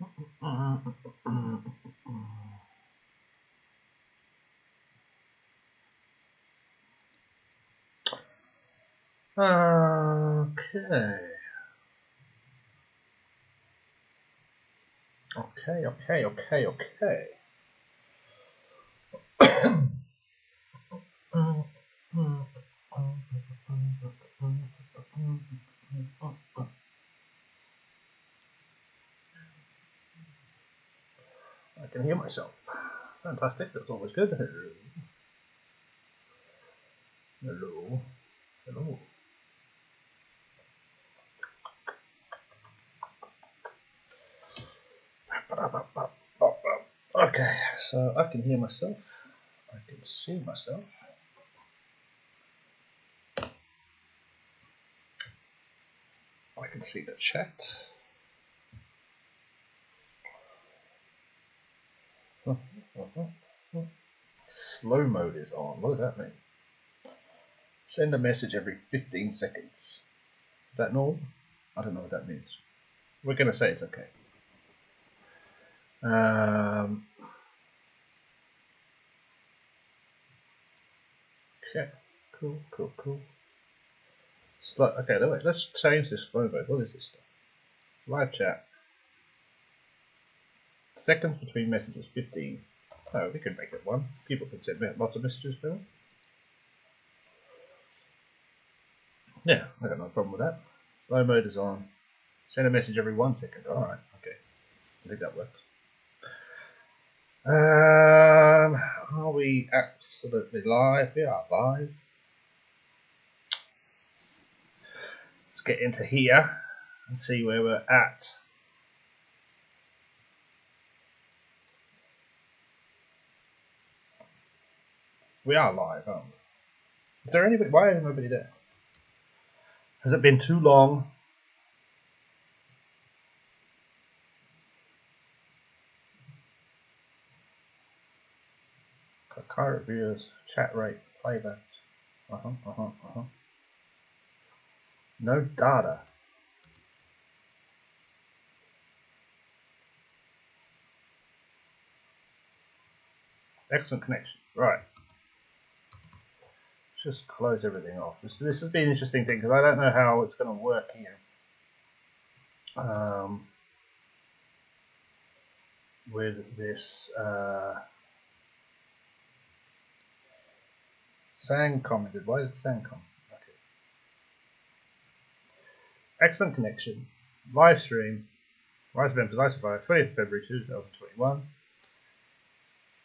Okay. I can hear myself. Fantastic, that's always good. Hello. Hello. Okay, so I can hear myself. I can see myself. I can see the chat. Slow mode is on. What does that mean? Send a message every 15 seconds. Is that normal? I don't know what that means. We're going to say it's okay. Okay, cool. Slow. Okay, let's change this slow mode. What is this stuff? Live chat. Seconds between messages, 15. Oh, we could make it 1. People can send lots of messages, Bill. Yeah, I got no problem with that. Slow mode is on. Send a message every 1 second. Alright, okay. I think that works. Are we absolutely live? We are live. Let's get into here and see where we're at. We are live, aren't we? Is there anybody? Why is nobody there? Has it been too long? Car reviews, chat rate, playback. No data. Excellent connection. Right. Let's just close everything off. This has been an interesting thing because I don't know how it's going to work here. With this Sang commented. Why did Sang comment? Okay. Excellent connection. Live stream. Rise of Empires Isofire, 20th February 2021.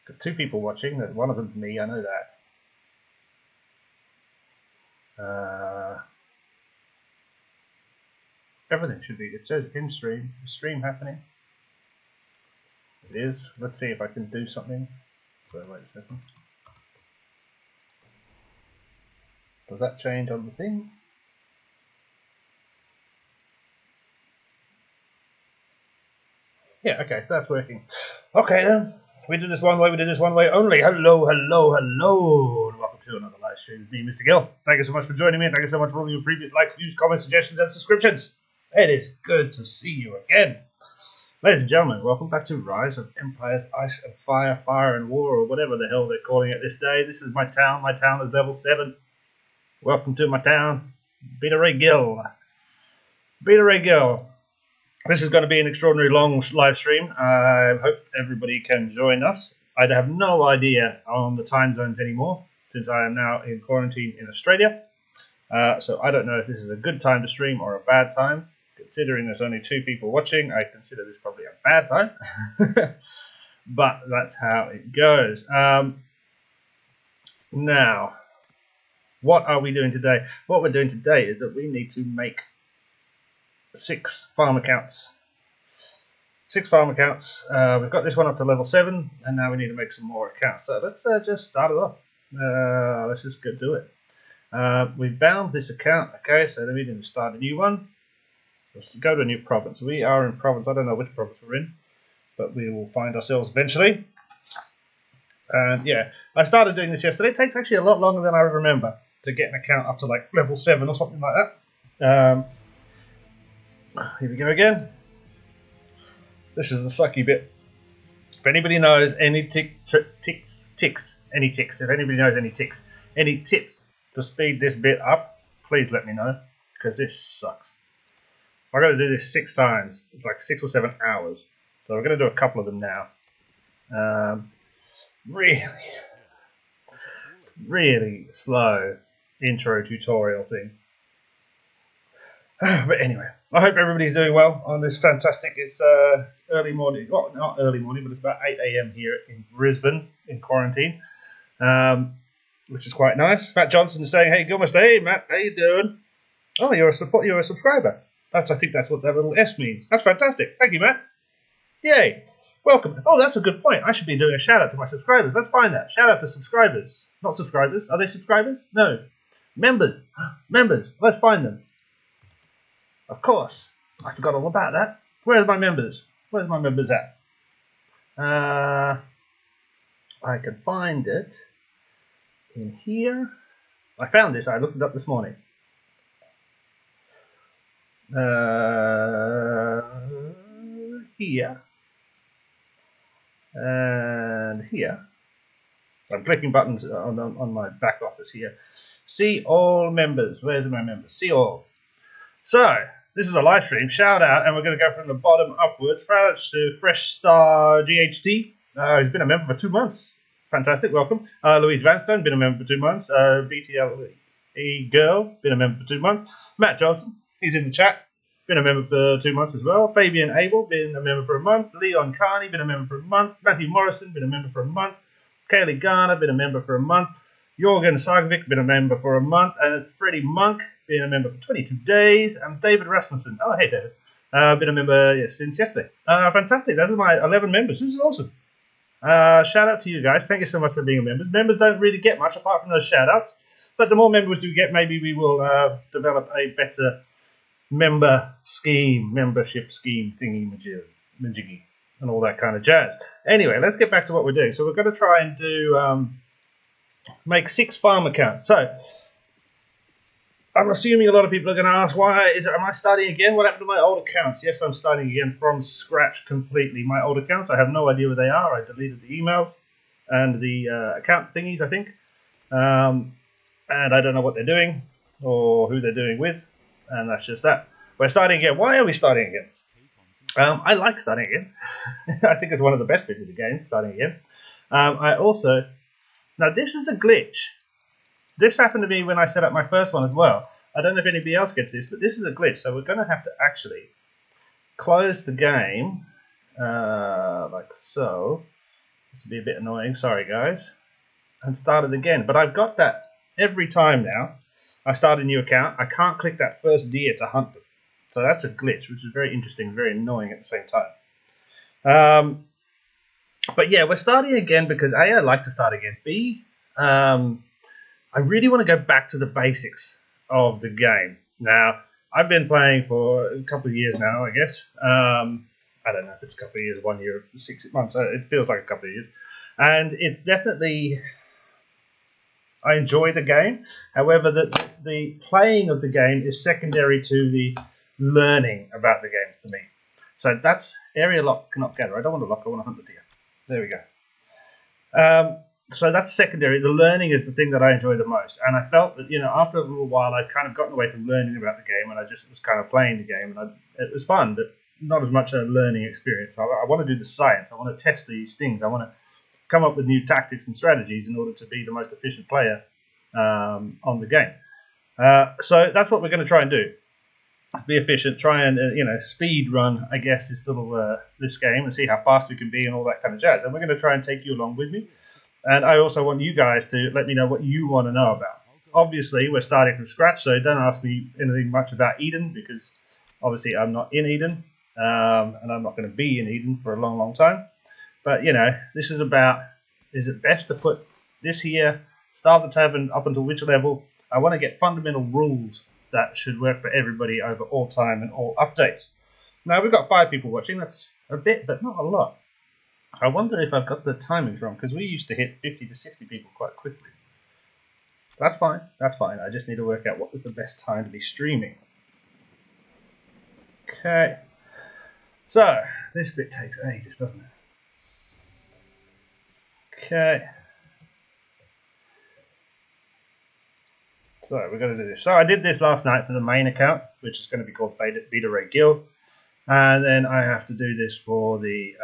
Got 2 people watching. One of them's me. I know that. Everything should be. It says in stream. The stream happening. It is. Let's see if I can do something. So wait a second. Does that change on the thing? Yeah, okay, so that's working. Okay then, we do this one way, we do this one way only. Hello. And welcome to another live stream with me, Mr. Gill. Thank you so much for joining me. Thank you so much for all your previous likes, views, comments, suggestions, and subscriptions. It is good to see you again. Ladies and gentlemen, welcome back to Rise of Empires, Ice and Fire, Fire and War, or whatever the hell they're calling it this day. This is my town. My town is level 7. Welcome to my town, Beta Ray Gill. This is going to be an extraordinarily long live stream. I hope everybody can join us. I have no idea on the time zones anymore, since I am now in quarantine in Australia. So I don't know if this is a good time to stream or a bad time. Considering there's only 2 people watching, I consider this probably a bad time. But that's how it goes. Now, what are we doing today? What we're doing today is that we need to make 6 farm accounts. 6 farm accounts. We've got this one up to level 7, and now we need to make some more accounts. So let's just start it off. Let's just go do it. We bound this account. Okay, so then we need to start a new one. Let's go to a new province. We are in province. I don't know which province we're in, but we will find ourselves eventually. And yeah, I started doing this yesterday. It takes actually a lot longer than I remember to get an account up to like level 7 or something like that. Here we go again. This is the sucky bit. If anybody knows any ticks, if anybody knows any ticks, any tips to speed this bit up, please let me know, because this sucks. I've got to do this 6 times. It's like 6 or 7 hours. So we're going to do a couple of them now. Really slow intro tutorial thing. But anyway, I hope everybody's doing well on this fantastic, it's early morning, well, not early morning, but it's about 8 AM here in Brisbane in quarantine, which is quite nice. Matt Johnson is saying, hey Gilmust, hey Matt, how you doing? Oh, you're a subscriber. I think that's what that little S means. That's fantastic. Thank you, Matt. Yay. Welcome. Oh, that's a good point. I should be doing a shout out to my subscribers. Let's find that. Shout out to subscribers. Not subscribers. Are they subscribers? No. Members. Members. Let's find them. Of course. I forgot all about that. Where are my members? Where's my members at? I can find it in here. I found this. I looked it up this morning. Here. And here. I'm clicking buttons on my back office here. See all members. Where's my members? See all. So, this is a live stream. Shout out, and we're going to go from the bottom upwards. Shout out to Fresh Star GHT. He's been a member for 2 months. Fantastic, welcome. Louise Vanstone, been a member for 2 months. BTLE Girl, been a member for 2 months. Matt Johnson, he's in the chat. Been a member for 2 months as well. Fabian Abel, been a member for a month. Leon Carney, been a member for a month. Matthew Morrison, been a member for a month. Kaylee Garner, been a member for a month. Jorgen Sargovic, been a member for a month. And Freddie Monk, been a member for 22 days. And David Rasmussen, oh hey David, been a member since yesterday. Fantastic, those are my 11 members. This is awesome. Shout out to you guys. Thank you so much for being members. Members don't really get much apart from those shout outs. But the more members we get, maybe we will develop a better membership scheme thingy-majiggy, and all that kind of jazz. Anyway, let's get back to what we're doing. So we're going to try and do make 6 farm accounts. So I'm assuming a lot of people are going to ask, am I starting again? What happened to my old accounts? Yes, I'm starting again from scratch completely. My old accounts, I have no idea where they are. I deleted the emails and the account thingies, I think. And I don't know what they're doing or who they're doing with. And that's just that. We're starting again. Why are we starting again? I like starting again. I think it's one of the best bits of the game, starting again. Now this is a glitch. This happened to me when I set up my first one as well. I don't know if anybody else gets this, but this is a glitch. So we're going to have to actually close the game, like so. This will be a bit annoying. Sorry, guys. And start it again. But I've got that every time now. I start a new account. I can't click that first deer to hunt them. So that's a glitch, which is very interesting, very annoying at the same time. But yeah, we're starting again because A, I like to start again. B, I really want to go back to the basics of the game. Now, I've been playing for a couple of years now, I guess. I don't know if it's a couple of years, 1 year, 6 months. It feels like a couple of years. And it's definitely... I enjoy the game. However, the playing of the game is secondary to the learning about the game for me. So that's area locked, cannot gather. I don't want to lock, I want to hunt the deer. There we go. So that's secondary. The learning is the thing that I enjoy the most. And I felt that, after a little while, I'd kind of gotten away from learning about the game, and I just was kind of playing the game. And it was fun, but not as much a learning experience. I want to do the science. I want to test these things. I want to come up with new tactics and strategies in order to be the most efficient player on the game. So that's what we're going to try and do. Let's be efficient, try and speed run, I guess, this game and see how fast we can be and all that kind of jazz. And we're going to try and take you along with me. And I also want you guys to let me know what you want to know about. Obviously, we're starting from scratch, so don't ask me anything much about Eden, because obviously I'm not in Eden, and I'm not going to be in Eden for a long, long time. But, this is about, is it best to put this here, Starve the Tavern up until which level? I want to get fundamental rules that should work for everybody over all time and all updates. Now, we've got 5 people watching. That's a bit, but not a lot. I wonder if I've got the timings wrong, because we used to hit 50 to 60 people quite quickly. That's fine. That's fine. I just need to work out what was the best time to be streaming. Okay. So, this bit takes ages, doesn't it? Okay. So we're going to do this. So I did this last night for the main account, which is going to be called Beta Ray Guild, and then I have to do this for the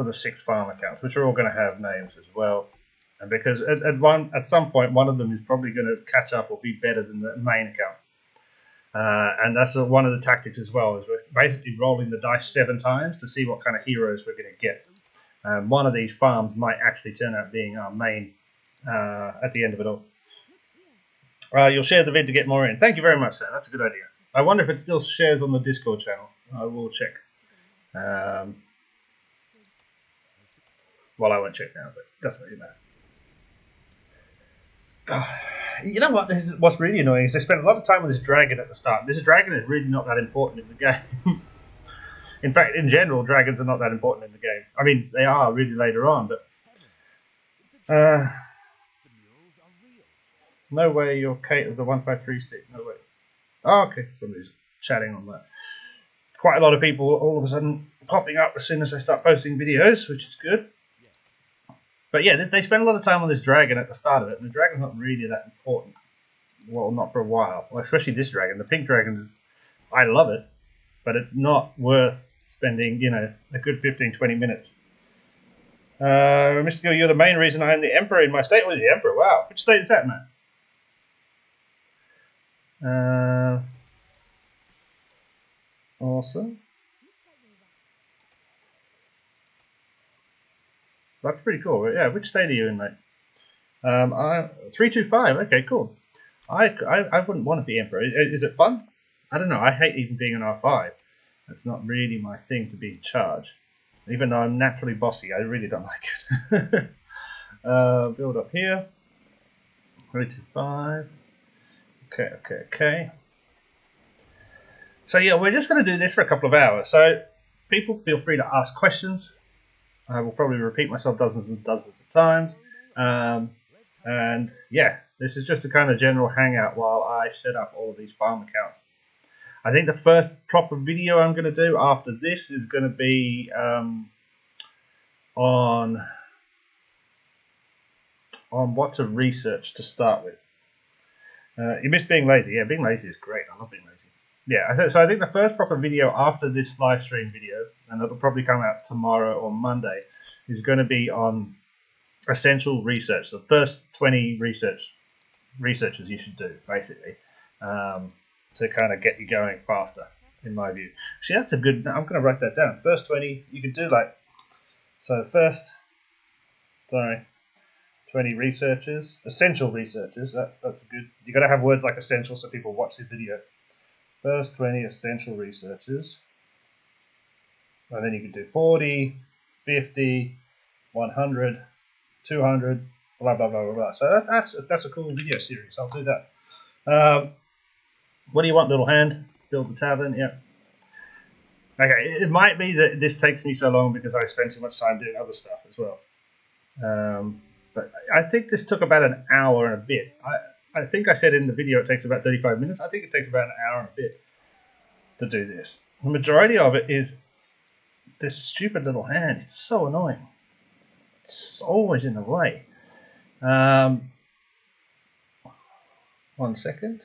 6 farm accounts, which are all going to have names as well. And because at some point one of them is probably going to catch up or be better than the main account, and that's one of the tactics as well. Is we're basically rolling the dice 7 times to see what kind of heroes we're going to get. One of these farms might actually turn out being our main. At the end of it all. You'll share the vid to get more in. Thank you very much, sir. That's a good idea. I wonder if it still shares on the Discord channel. I will check. Well, I won't check now, but it doesn't really matter. You know what? What's really annoying is they spent a lot of time on this dragon at the start. This dragon is really not that important in the game. In fact, in general, dragons are not that important in the game. I mean, they are really later on, but... no way you're Kate of the 153 stick. No way. Oh, okay. Somebody's chatting on that. Quite a lot of people all of a sudden popping up as soon as I start posting videos, which is good. But yeah, they spend a lot of time on this dragon at the start of it, and the dragon's not really that important. Well, not for a while. Well, especially this dragon. The pink dragon, I love it, but it's not worth spending, you know, a good 15-20 minutes. Mr. Gill, you're the main reason I am the emperor in my state. Oh, the emperor, wow. Which state is that, man? Awesome. That's pretty cool. Yeah, which state are you in, mate? 325. Okay, cool. I wouldn't want to be emperor. Is it fun? I don't know. I hate even being an R5. That's not really my thing to be in charge. Even though I'm naturally bossy, I really don't like it. Build up here. 325. Okay. So yeah, we're just going to do this for a couple of hours. So people feel free to ask questions. I will probably repeat myself dozens and dozens of times. And yeah, this is just a kind of general hangout while I set up all of these farm accounts. I think the first proper video I'm going to do after this is going to be on what to research to start with. You missed being lazy. Yeah, being lazy is great. I love being lazy. Yeah, so I think the first proper video after this live stream video, and it'll probably come out tomorrow or Monday, is going to be on essential research. The first 20 researches you should do, basically, to kind of get you going faster, in my view. Actually, that's a good... I'm going to write that down. First 20, you could do like... So first... Sorry. 20 researchers. Essential researchers. That's good. You've got to have words like essential so people watch this video. First 20 essential researchers. And then you could do 40, 50, 100, 200, blah, blah, blah, blah, blah. So that's a cool video series. I'll do that. What do you want, little hand? Build the tavern, yeah. Okay, it might be that this takes me so long because I spend too much time doing other stuff as well. But I think this took about an hour and a bit. I think I said in the video it takes about 35 minutes. I think it takes about an hour and a bit to do this. The majority of it is this stupid little hand. It's so annoying. It's always in the way. 1 second.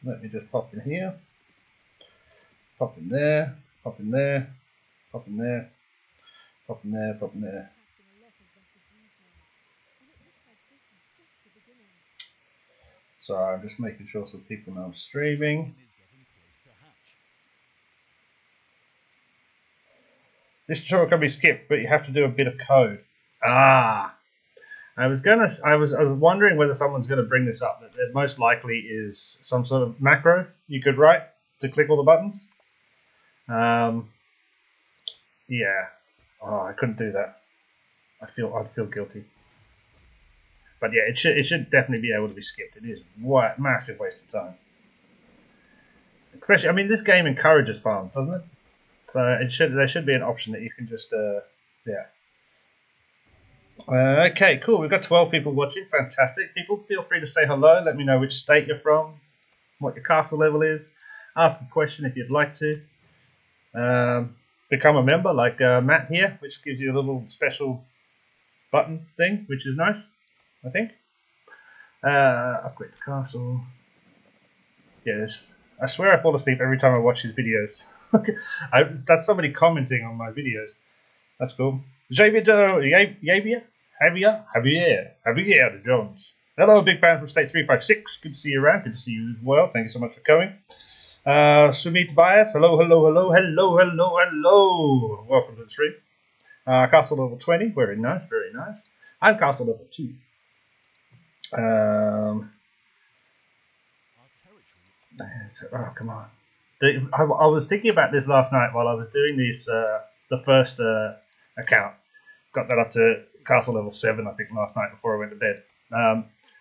Let me just pop in here. Pop in there. Pop in there. Pop in there. Pop in there. Pop in there. So I'm just making sure so people know I'm streaming. This tutorial can be skipped, but you have to do a bit of code. I was wondering whether someone's gonna bring this up. That it most likely is some sort of macro you could write to click all the buttons. Yeah. Oh, I couldn't do that. I'd feel guilty. But yeah, it should definitely be able to be skipped. It is a massive waste of time. Especially, I mean, this game encourages farms, doesn't it? So there should be an option that you can just yeah. Okay, cool. We've got 12 people watching. Fantastic. People, feel free to say hello. Let me know which state you're from. what your castle level is, ask a question if you'd like to, become a member like Matt here, which gives you a little special button thing, which is nice, I think. Upgrade the castle. Yes, I swear I fall asleep every time I watch his videos. That's somebody commenting on my videos. That's cool. Javier Jones. Hello, big fan from State 356. Good to see you around. Good to see you as well. Thank you so much for coming. Sumit Bias. Hello. Welcome to the stream. Castle level 20. Very nice, very nice. I'm castle level 2. Oh, come on. I was thinking about this last night while I was doing this, the first account. Got that up to castle level 7, I think, last night before I went to bed.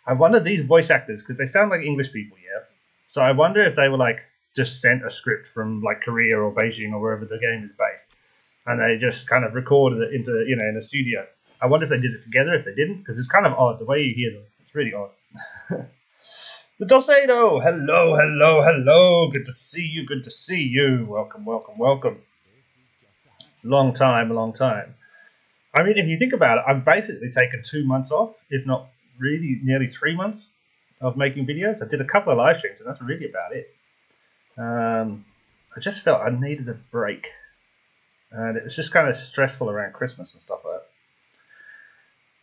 I wonder, these voice actors, because they sound like English people, yeah? So I wonder if they were, like, just sent a script from, like, Korea or Beijing or wherever the game is based. And they just kind of recorded it into, you know, in a studio. I wonder if they did it together, if they didn't, because it's kind of odd, the way you hear them. It's really odd. The Dulcedo! Hello! Good to see you. Welcome. Long time. I mean, if you think about it, I've basically taken 2 months off, if not really nearly 3 months of making videos. I did a couple of live streams, and that's really about it. I just felt I needed a break. And it was just kind of stressful around Christmas and stuff like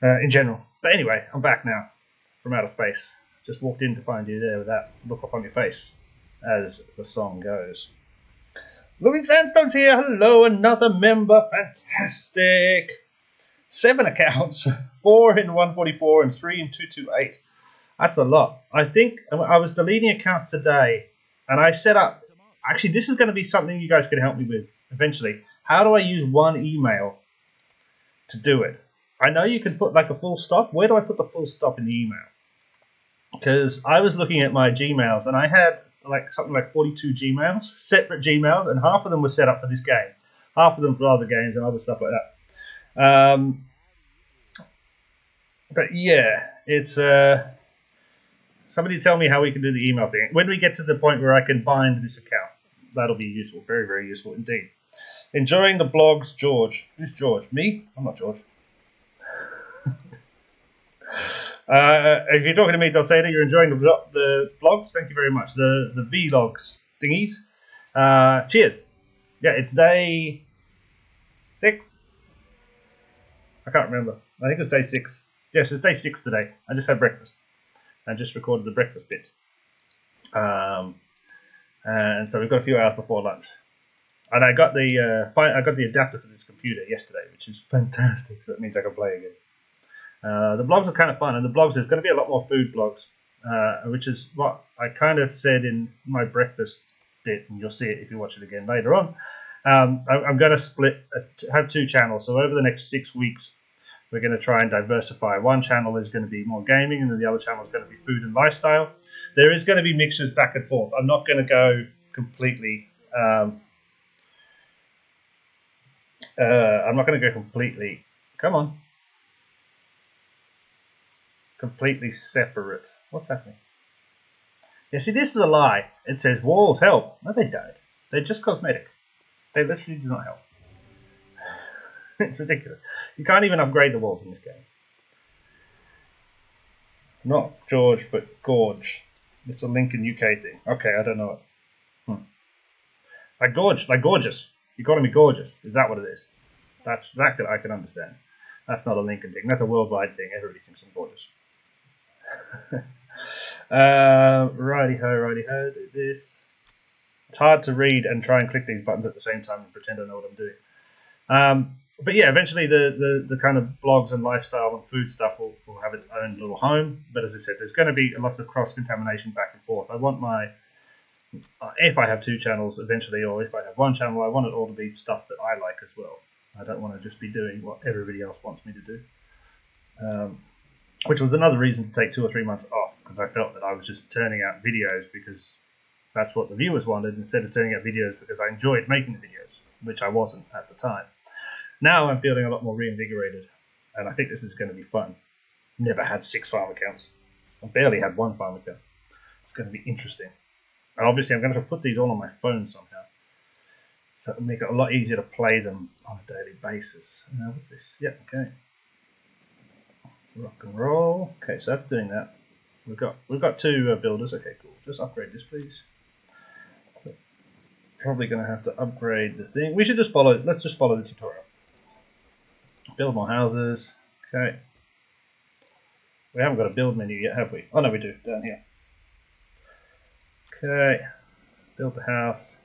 that. In general. But anyway, I'm back now from outer space. Just walked in to find you there with that look up on your face, as the song goes. Louise Vanstone's here. Hello, another member. Fantastic. 7 accounts, 4 in 144 and 3 in 228. That's a lot. I think I was deleting accounts today, and I set up. Actually, this is going to be something you guys can help me with eventually. How do I use one email to do it? I know you can put like a full stop. Where do I put the full stop in the email? Because I was looking at my Gmails, and I had like something like 42 Gmails, separate Gmails, and half of them were set up for this game, half of them for other games and other stuff like that. But yeah, it's somebody tell me how we can do the email thing. When we get to the point where I can bind this account, that'll be useful, very, very useful indeed. Enjoying the blogs, George. Who's George? Me? I'm not George. If you're talking to me, Dulceda, you're enjoying the blogs. Thank you very much. The vlogs thingies. Cheers. Yeah, it's day 6. I can't remember. I think it's day 6. Yes, it's day 6 today. I just had breakfast. I just recorded the breakfast bit. And so we've got a few hours before lunch. And I got the adapter for this computer yesterday, which is fantastic. So that means I can play again. The blogs are kind of fun, and the blogs, there's going to be a lot more food blogs, which is what I kind of said in my breakfast bit, and you'll see it if you watch it again later on. I'm going to have 2 channels, so over the next 6 weeks, we're going to try and diversify. One channel is going to be more gaming, and then the other channel is going to be food and lifestyle. There is going to be mixtures back and forth. I'm not going to go completely... I'm not going to go completely... Come on. Completely separate. What's happening? Yeah, see, this is a lie. It says walls help. No, they don't. They're just cosmetic. They literally do not help. It's ridiculous. You can't even upgrade the walls in this game. Not George, but Gorge. It's a Lincoln UK thing. Okay, I don't know it. Like Gorge, like gorgeous. You're calling me gorgeous. Is that what it is? That I can understand. That's not a Lincoln thing. That's a worldwide thing. Everybody thinks I'm gorgeous. Righty-ho, do this. It's hard to read and try and click these buttons at the same time and pretend I know what I'm doing. But yeah, eventually the kind of blogs and lifestyle and food stuff will have its own little home. But as I said, there's going to be lots of cross-contamination back and forth. I want my... if I have 2 channels eventually, or if I have 1 channel, I want it all to be stuff that I like as well. I don't want to just be doing what everybody else wants me to do. Which was another reason to take 2 or 3 months off, because I felt that I was just turning out videos because that's what the viewers wanted, instead of turning out videos because I enjoyed making the videos, which I wasn't at the time. Now I'm feeling a lot more reinvigorated, and I think this is going to be fun. Never had 6 farm accounts. I barely had 1 farm account. It's going to be interesting. And obviously I'm going to have to put these all on my phone somehow, so it'll make it a lot easier to play them on a daily basis. What's this? Yep, okay. Rock and roll. Okay, so that's doing that. We've got 2 builders. Okay, cool. Just upgrade this, please. Probably going to have to upgrade the thing. We should just follow. Let's just follow the tutorial. Build more houses. Okay. We haven't got a build menu yet, have we? Oh no, we do, down here. Okay. Build the house.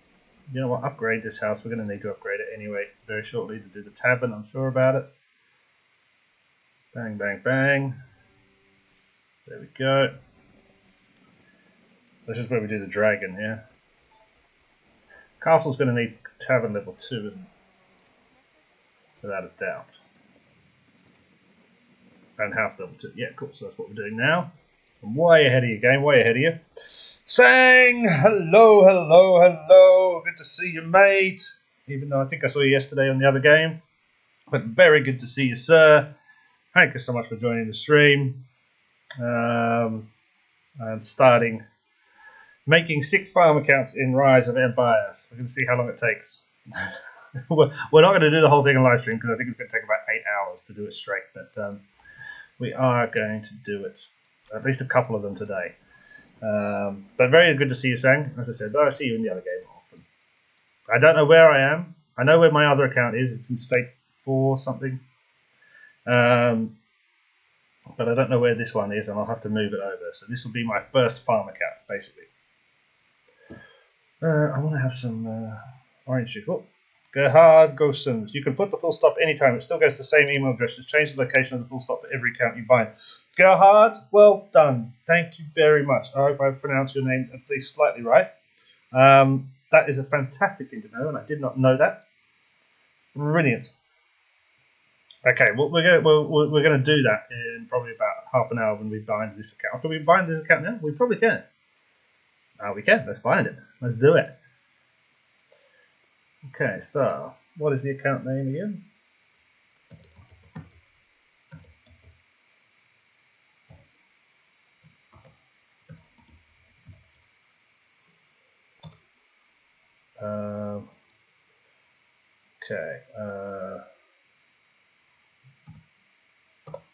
You know what? Upgrade this house. We're going to need to upgrade it anyway very shortly to do the tavern. I'm sure about it. Bang, bang, bang. There we go. This is where we do the dragon, yeah. Castle's going to need tavern level 2, isn't it? Without a doubt. And house level 2. Yeah, cool. So that's what we're doing now. I'm way ahead of you, game. Way ahead of you. Sang! Hello, hello, hello. Good to see you, mate. Even though I think I saw you yesterday on the other game. But very good to see you, sir. Thank you so much for joining the stream. I'm making 6 farm accounts in Rise of Empires. We're going to see how long it takes. We're not going to do the whole thing on live stream because I think it's going to take about 8 hours to do it straight. But we are going to do it. At least a couple of them today. But very good to see you, Sang. As I said, I see you in the other game often. I don't know where I am. I know where my other account is. It's in state 4 something. But I don't know where this one is, and I'll have to move it over. So this will be my first farm account, basically. I want to have some orange juice. Oh, Gerhard Gosens. You can put the full stop anytime. It still goes to the same email address. Just change the location of the full stop for every account you bind. Gerhard, well done. Thank you very much. I hope I pronounced your name at least slightly right. That is a fantastic thing to know, and I did not know that. Brilliant. Okay, well, we're going to do that in probably about half an hour when we bind this account. Can we bind this account now? We probably can. We can. Let's bind it. Let's do it. Okay, so what is the account name again?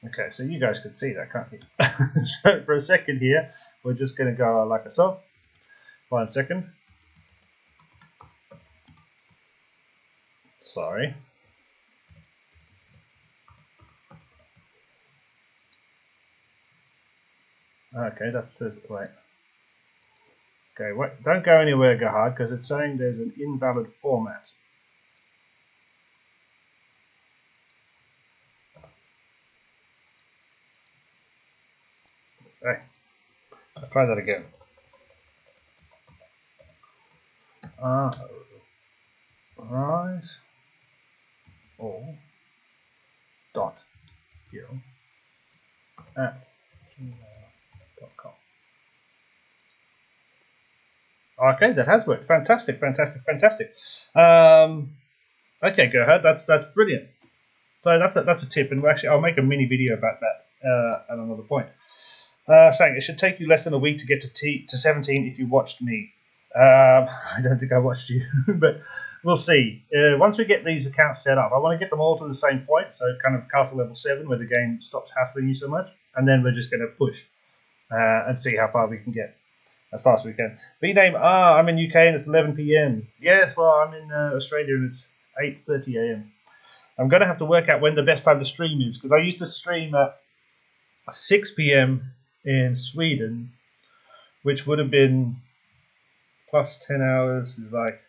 Okay, so you guys can see that, can't you? So for a second here, we're just going to go like so. 1 second. Sorry. Okay, that says, wait. Okay, wait, don't go anywhere, Gerhard, because it's saying there's an invalid format. Okay, let's try that again. Rise all dot guild at gmail.com. Okay, that has worked. Fantastic, fantastic, fantastic. Okay, Gerhard, that's brilliant. So that's a tip, and actually I'll make a mini video about that at another point. Saying it should take you less than a week to get to 17 if you watched me. I don't think I watched you, but we'll see. Once we get these accounts set up, I want to get them all to the same point, so kind of castle level 7 where the game stops hassling you so much, and then we're just going to push and see how far we can get as fast as we can. B-name, I'm in UK and it's 11 PM. Yes, well, I'm in Australia and it's 8:30 AM. I'm going to have to work out when the best time to stream is, because I used to stream at 6 PM in Sweden, which would have been plus 10 hours is like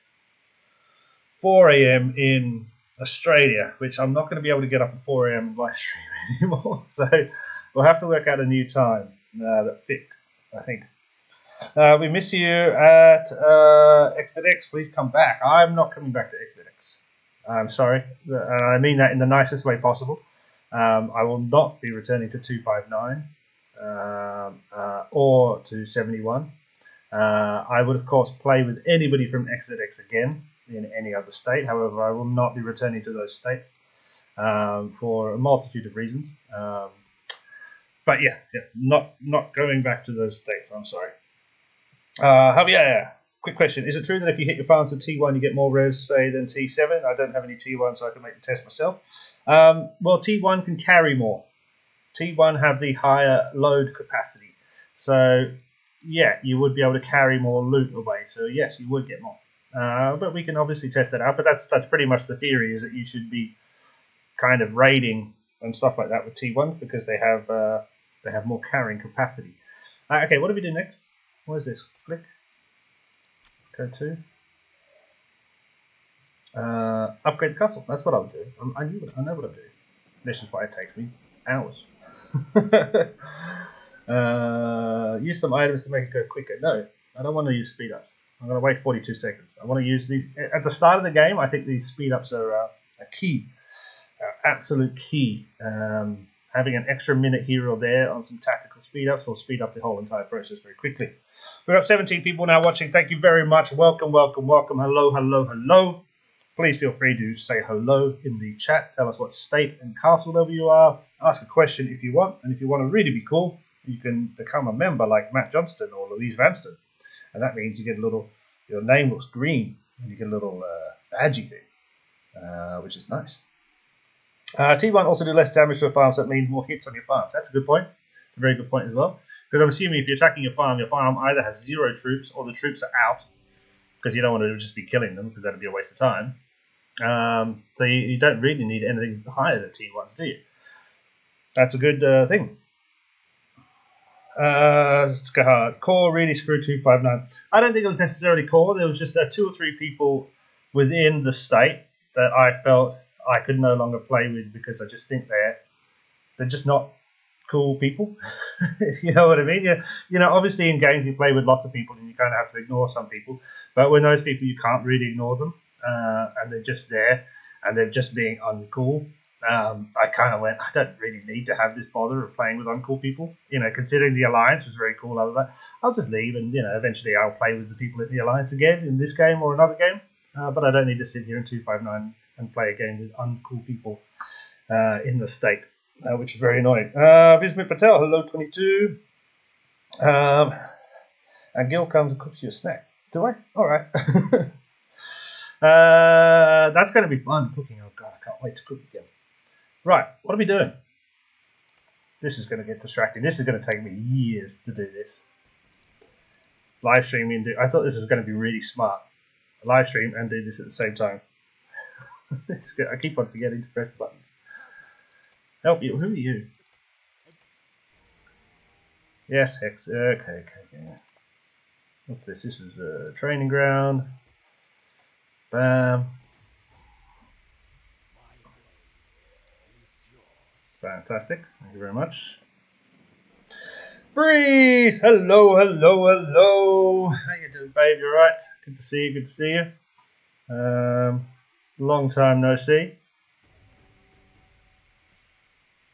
4 AM in Australia, which I'm not going to be able to get up at 4 AM and live stream anymore. So we'll have to work out a new time that fits, I think. We miss you at XZX. Please come back. I'm not coming back to XZX. I'm sorry. I mean that in the nicest way possible. I will not be returning to 259 or to 71. I would, of course, play with anybody from XZX again in any other state. However, I will not be returning to those states for a multitude of reasons. But yeah, not going back to those states. I'm sorry. Javier, quick question. Is it true that if you hit your farms with T1, you get more res, say, than T7? I don't have any T1, so I can make the test myself. Well, T1 can carry more. T1 have the higher load capacity. So, yeah, you would be able to carry more loot away. So, yes, you would get more. But we can obviously test that out. But that's pretty much the theory, is that you should be kind of raiding and stuff like that with T1s because they have more carrying capacity. Okay, what do we do next? What is this? Click. Go to. Upgrade the castle. That's what I'll do. I know what I'm doing. This is why it takes me hours. Use some items to make it go quicker. No, I don't want to use speed ups. I'm going to wait 42 seconds. I want to use these at the start of the game. I think these speed ups are a key, absolute key. Having an extra minute here or there on some tactical speed ups will speed up the whole entire process very quickly. We've got 17 people now watching. Thank you very much. Welcome, welcome, welcome. Hello, hello, hello. Please feel free to say hello in the chat. Tell us what state and castle level you are. Ask a question if you want. And if you want to really be cool, you can become a member like Matt Johnston or Louise Vanston. And that means you get a little, your name looks green, and you get a little badgy thing, which is nice. T1 also do less damage to a farm, so that means more hits on your farms. That's a good point. It's a very good point as well. Because I'm assuming if you're attacking your farm either has 0 troops or the troops are out. Because you don't want to just be killing them, because that would be a waste of time. So you don't really need anything higher than T1s, do you? That's a good thing. Core really screwed 259. I don't think it was necessarily core. There was just 2 or 3 people within the state that I felt I could no longer play with because I just think they're just not cool people. You know what I mean? You know, obviously in games you play with lots of people and you kind of have to ignore some people. But when those people, you can't really ignore them, and they're just there and they're just being uncool. I kind of went, I don't really need to have this bother of playing with uncool people. You know, considering the Alliance was very cool, I was like, I'll just leave and, you know, eventually I'll play with the people in the Alliance again in this game or another game. But I don't need to sit here in 259 and play a game with uncool people in the state, which is very annoying. Vismit Patel, hello 22. And Gil comes and cooks you a snack. Do I? All right. That's going to be fun, cooking. Oh, God, I can't wait to cook again. Right, what are we doing? This is going to get distracting. This is going to take me years to do this. Live streaming. I thought this was going to be really smart. Live stream and do this at the same time. I keep on forgetting to press the buttons. Help you. Who are you? Yes, Hex. Okay. What's this? This is a training ground. Bam. Fantastic. Thank you very much. Breeze! Hello. How you doing, babe? You alright? Good to see you. Long time no see.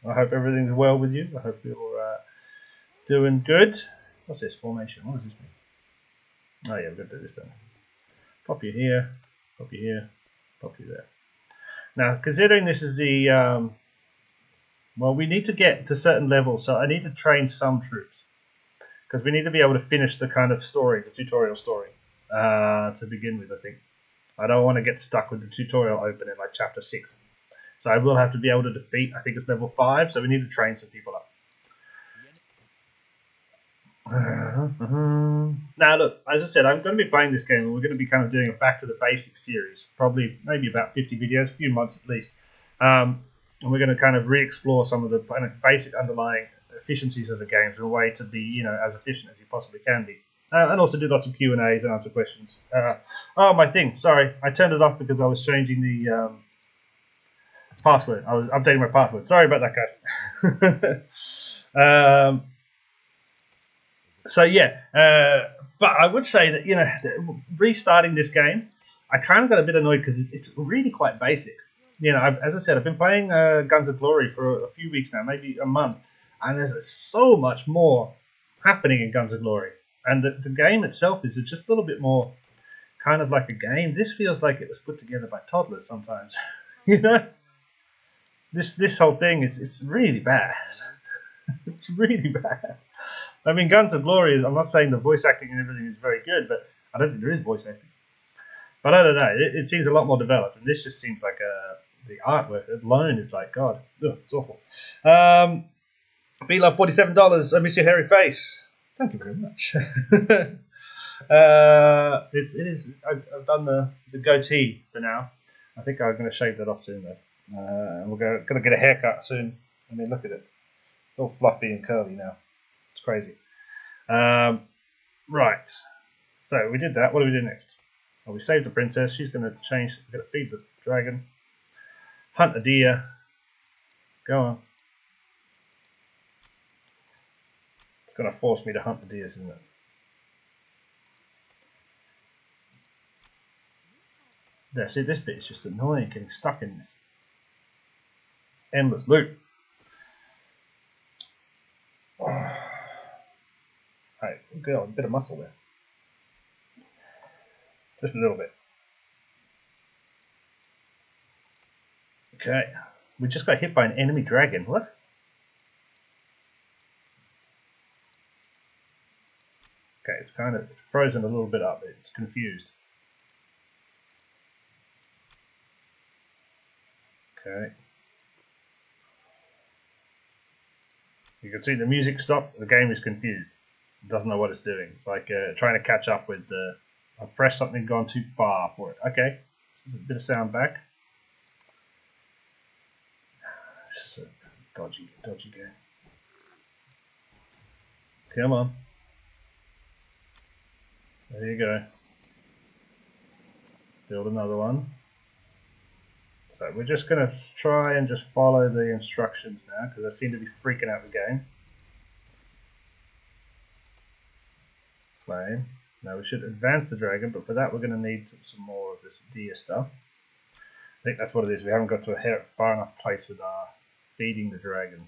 I hope everything's well with you. I hope you're doing good. What's this formation? What does this mean? Oh yeah, we're going to do this then. Pop you here, pop you here, pop you there. Now, considering this is the... well, we need to get to certain levels, so I need to train some troops. Because we need to be able to finish the kind of story, the tutorial story, to begin with, I think. I don't want to get stuck with the tutorial open in like chapter 6. So I will have to be able to defeat, I think it's level 5, so we need to train some people up. Now look, as I said, I'm going to be playing this game and we're going to be kind of doing a back to the basics series. Probably, maybe about 50 videos, a few months at least. And we're going to kind of re-explore some of the basic underlying efficiencies of the games in a way to be, you know, as efficient as you possibly can be. And also do lots of Q&As and answer questions. Oh, my thing. Sorry. I turned it off because I was changing the password. I was updating my password. Sorry about that, guys. So, yeah. But I would say that, you know, restarting this game, I kind of got a bit annoyed because it's really quite basic. You know, as I said, I've been playing Guns of Glory for a few weeks now, maybe a month. And there's so much more happening in Guns of Glory. And the game itself is just a little bit more kind of like a game. This feels like it was put together by toddlers sometimes. You know? This whole thing is really bad. It's really bad. I mean, Guns of Glory, I'm not saying the voice acting and everything is very good, but I don't think there is voice acting. But I don't know, it seems a lot more developed, and this just seems like the artwork alone is like, God, ugh, it's awful. B-Love, $47, I miss your hairy face. Thank you very much. I've done the goatee for now. I think I'm going to shave that off soon though. We're going to get a haircut soon. I mean, look at it. It's all fluffy and curly now. It's crazy. Right. So we did that. What do we do next? Well, we saved the princess. She's going to change. We're going to feed the dragon. Hunt a deer. Go on. It's going to force me to hunt the deer, isn't it? There, see, this bit is just annoying, getting stuck in this. Endless loop. Oh. Hey, good, a bit of muscle there. Just a little bit. Okay, we just got hit by an enemy dragon. What? Okay, it's frozen a little bit up. It's confused. Okay. You can see the music stopped. The game is confused. It doesn't know what it's doing. It's like trying to catch up with the. I've pressed something, gone too far for it. Okay, this is a bit of sound back. This is a dodgy game. Come on. There you go. Build another one. So we're just going to try and just follow the instructions now because I seem to be freaking out the game. Flame. Now we should advance the dragon, but for that we're going to need some more of this deer stuff. I think that's what it is. We haven't got to a far enough place with our feeding the dragon.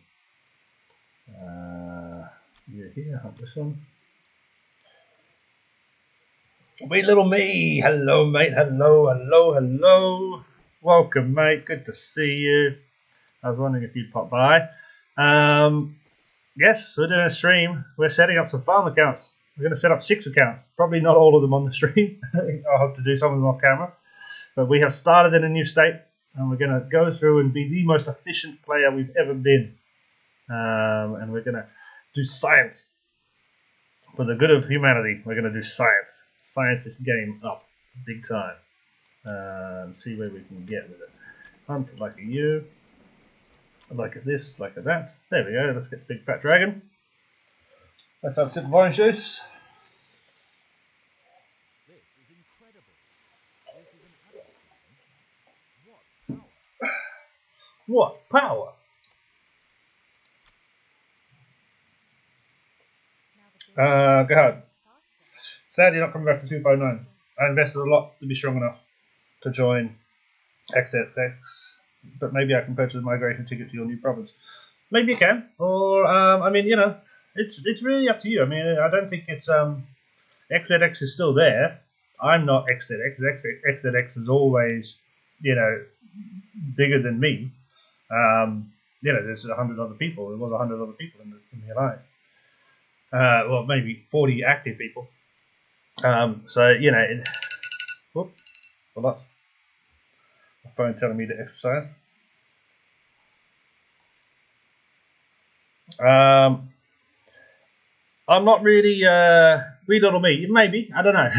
You're here, hunt this one. Wee little me! Hello, mate. Hello, hello, hello. Welcome, mate. Good to see you. I was wondering if you'd pop by. Yes, we're doing a stream. We're setting up some farm accounts. We're going to set up 6 accounts. Probably not all of them on the stream. I'll have to do some of them off camera. But we have started in a new state, and we're going to go through and be the most efficient player we've ever been. And we're going to do science. For the good of humanity, we're going to do science. Science this game up big time. And see where we can get with it. Hunt like a you. Like a this, like a that. There we go. Let's get the big fat dragon. Let's have a sip of orange juice. This is incredible. This is an adult. What power? Go ahead. Sad you're not coming back to 259. I invested a lot to be strong enough to join XXX, but maybe I can purchase a migration ticket to your new province. Maybe you can, or I mean, you know, it's really up to you. I mean, I don't think it's XZX is still there. I'm not XZX. XZX is always, you know, bigger than me. You know, there's 100 other people. There was 100 other people in the alliance. Well, maybe 40 active people. So you know, whoop, hold up. My phone telling me to exercise. I'm not really wee little me. Maybe, I don't know.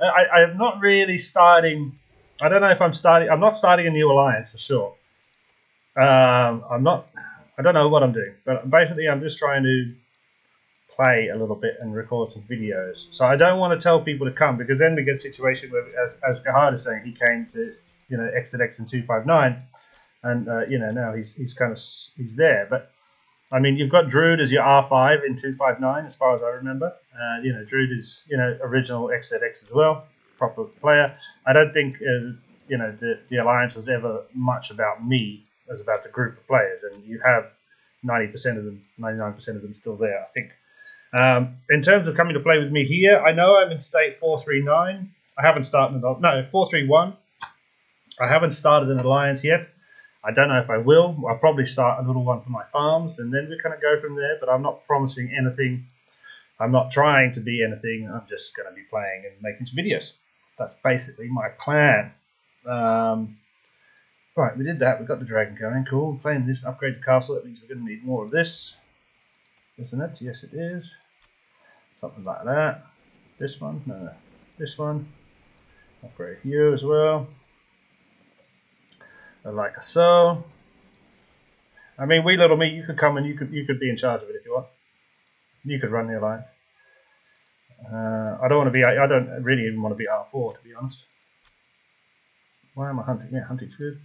I'm not really starting. I don't know if I'm starting. I'm not starting a new alliance for sure. I'm not. I don't know what I'm doing, but basically I'm just trying to play a little bit and record some videos. So I don't want to tell people to come because then we get a situation where, as Gahad is saying, he came to, you know, XZX in 259, and you know, now he's there. But I mean, you've got Druid as your R5 in 259, as far as I remember. You know, Druid is, you know, original XZX as well, proper player. I don't think you know, the alliance was ever much about me. It was about the group of players, and you have 90% of them, 99% of them still there, I think. In terms of coming to play with me here, I know I'm in state 439. I haven't started, no, 431. I haven't started an alliance yet. I don't know if I will. I'll probably start a little one for my farms, and then we kind of go from there, but I'm not promising anything I'm not trying to be anything. I'm just going to be playing and making some videos. That's basically my plan. Right, we did that. We got the dragon going. Cool. Playing this, upgrade the castle. That means we're going to need more of this. Isn't it? Yes, it is. Something like that. This one? No. This one. Upgrade you as well. Like so. I mean, wee little me, you could come and you could be in charge of it if you want. You could run the alliance. I don't want to be. I don't really even want to be R4, to be honest. Why am I hunting? Yeah, hunting's good.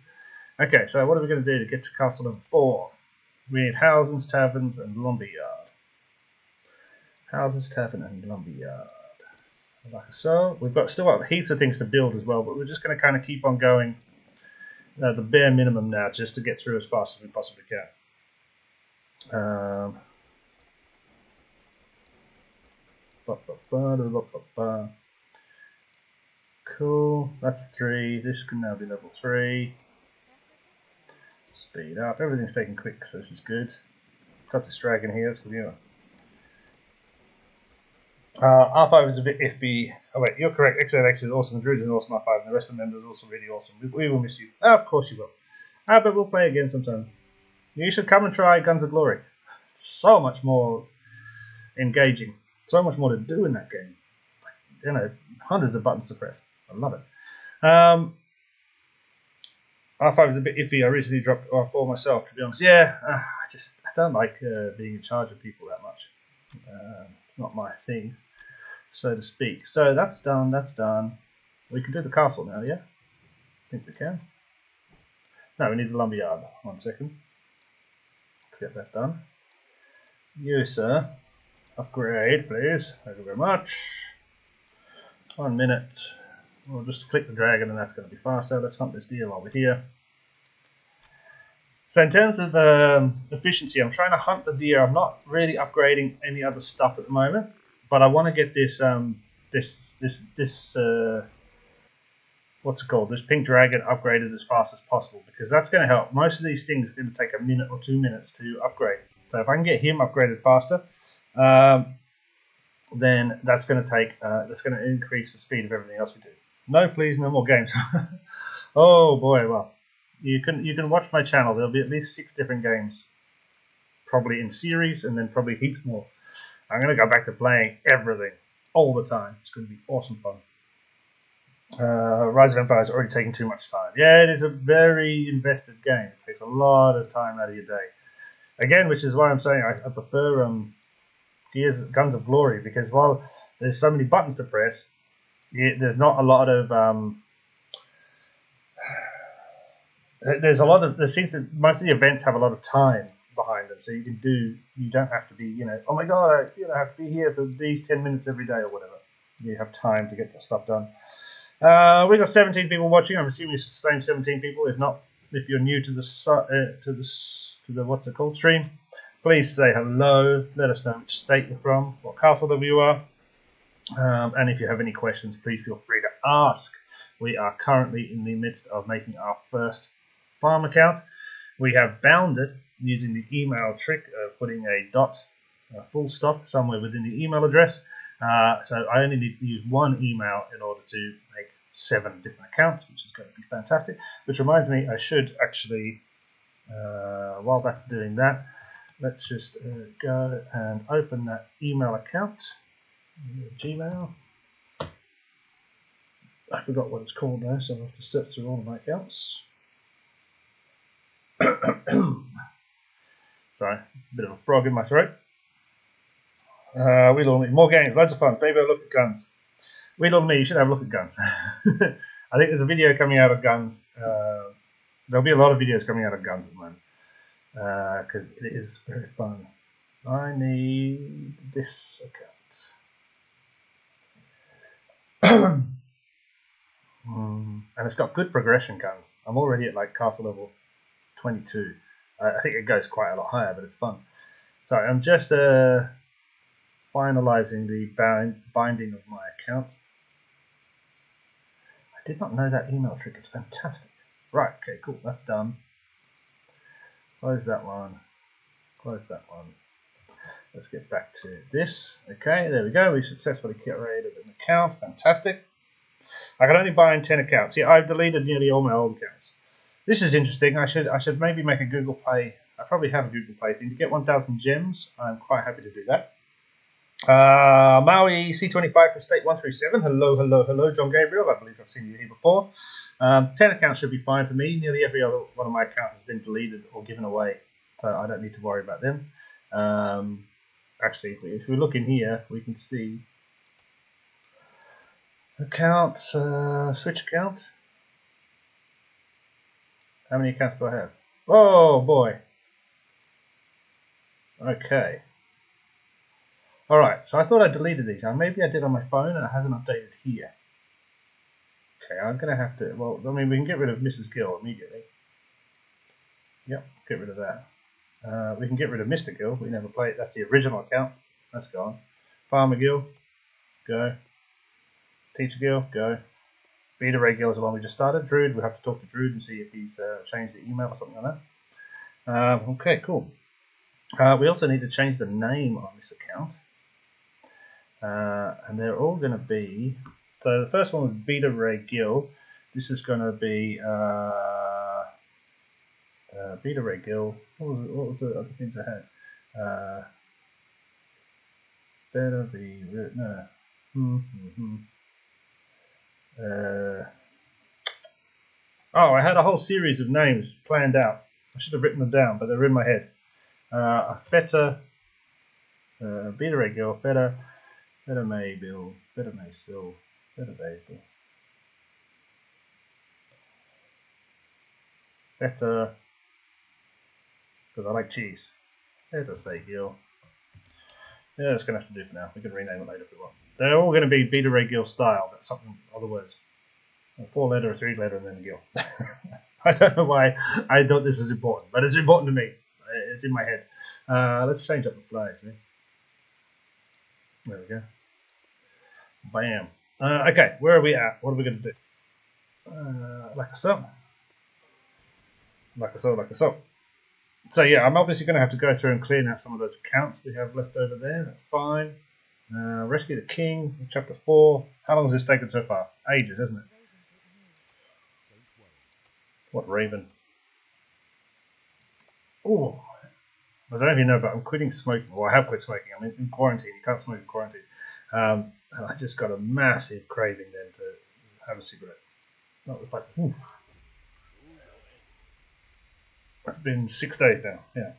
Okay, so what are we going to do to get to castle number 4? We need houses, taverns, and lumberyard. Houses, tavern, and lumberyard. Like so. We've still got heaps of things to build as well, but we're just going to kind of keep on going the bare minimum now, just to get through as fast as we possibly can. Cool, that's 3. This can now be level 3. Speed up. Everything's taking quick, so this is good. Got this dragon here. It's good. R5 is a bit iffy. Oh wait, you're correct. XLX is awesome. Druid is an awesome R5, and the rest of the members are also really awesome. We will miss you. Of course you will. But we'll play again sometime. You should come and try Guns of Glory. So much more engaging. So much more to do in that game. You know, hundreds of buttons to press. I love it. R5 is a bit iffy. I recently dropped R4 myself, to be honest. Yeah, I don't like being in charge of people that much. It's not my thing, so to speak. So that's done. That's done. We can do the castle now, yeah? I think we can. No, we need the lumberyard. 1 second. Let's get that done. You, sir. Upgrade, please. Thank you very much. 1 minute. We'll just click the dragon and that's going to be faster. Let's hunt this deer while we're here. So in terms of efficiency, I'm trying to hunt the deer. I'm not really upgrading any other stuff at the moment, but I want to get this what's it called? This pink dragon upgraded as fast as possible, because that's going to help. Most of these things are going to take 1 minute or 2 minutes to upgrade. So if I can get him upgraded faster, then that's going to increase the speed of everything else we do. No, please, no more games. Oh boy, well, you can watch my channel. There'll be at least 6 different games, probably in series, and then probably heaps more. I'm going to go back to playing everything all the time. It's going to be awesome fun. Rise of Empire is already taking too much time. Yeah, it is a very invested game. It takes a lot of time out of your day. Again, which is why I'm saying I prefer Guns of Glory, because while there's so many buttons to press, there's not a lot of there seems to, most of the events have a lot of time behind them, so you don't have to be, oh my god, I have to be here for these 10 minutes every day or whatever. You have time to get the stuff done. We've got 17 people watching. I'm assuming it's the same 17 people. If not, if you're new to the what's it called, stream, please say hello. Let us know which state you're from, what castle level you are, and if you have any questions, please feel free to ask. We are currently in the midst of making our first farm account. We have bound it using the email trick of putting a full stop somewhere within the email address. So I only need to use 1 email in order to make 7 different accounts, which is going to be fantastic. Which reminds me, I should actually, while that's doing that, let's just go and open that email account. Gmail. I forgot what it's called now, so I'll have to search through all of my accounts. Sorry, a bit of a frog in my throat. We Little Me, more games, loads of fun. Maybe I'll look at Guns. We Little Me, you should have a look at Guns. I think there's a video coming out of Guns. There'll be a lot of videos coming out of Guns at the moment, because it is very fun. I need this account. And it's got good progression guns. I'm already at like castle level 22. I think it goes quite a lot higher, but it's fun. So I'm just finalizing the binding of my account. I did not know that email trick. It's fantastic. Right, okay, cool. That's done. Close that one. Close that one. Let's get back to this. Okay, there we go. We successfully created an account. Fantastic. I can only bind 10 accounts. Yeah, I've deleted nearly all my old accounts. This is interesting. I should maybe make a Google Play. I probably have a Google Play thing to get 1,000 gems. I'm quite happy to do that. Maui C25 from State 137. Hello, hello, hello, John Gabriel. I believe I've seen you here before. 10 accounts should be fine for me. Nearly every other one of my accounts has been deleted or given away, so I don't need to worry about them. Actually, if we look in here, we can see accounts, switch account. How many accounts do I have? Oh boy. Okay. Alright, so I thought I deleted these. Now maybe I did on my phone and it hasn't updated here. Okay, I'm going to have to, well, I mean, we can get rid of Mrs. Gill immediately. Yep, get rid of that. We can get rid of Mr. Gill. We never played. That's the original account. That's gone. Farmer Gill, go. Teacher Gill, go. Beta Ray Gill is the one we just started. Druid, we'll have to talk to Druid and see if he's changed the email or something like that. Okay, cool. We also need to change the name on this account. And they're all going to be, so the first one was Beta Ray Gill. This is going to be Beta Ray Gill. What was the other things I had? Better be, no. Oh, I had a whole series of names planned out. I should have written them down, but they're in my head. Feta, Beta Ray Gill, Feta May Bill, Feta May Still, Feta Basil, Feta, because I like cheese. Feta Say Gill. Yeah, that's going to have to do for now. We can rename it later if we want. They're all going to be Beta Ray Gill style, but something, other words. A 4-letter, a 3-letter, and then a Gill. I don't know why I thought this was important, but it's important to me. It's in my head. Let's change up the flag, actually. There we go. Bam. Okay, where are we at? What are we going to do? Like so. Like so, like so. So yeah, I'm obviously going to have to go through and clean out some of those accounts we have left over there. That's fine. Rescue the King, chapter 4. How long has this taken so far? Ages, hasn't it? What Raven? Oh, I don't know if you know, but I'm quitting smoking. Well, I have quit smoking. I'm in quarantine. You can't smoke in quarantine. And I just got a massive craving then to have a cigarette. That was like, whew. It's been 6 days now. Yeah.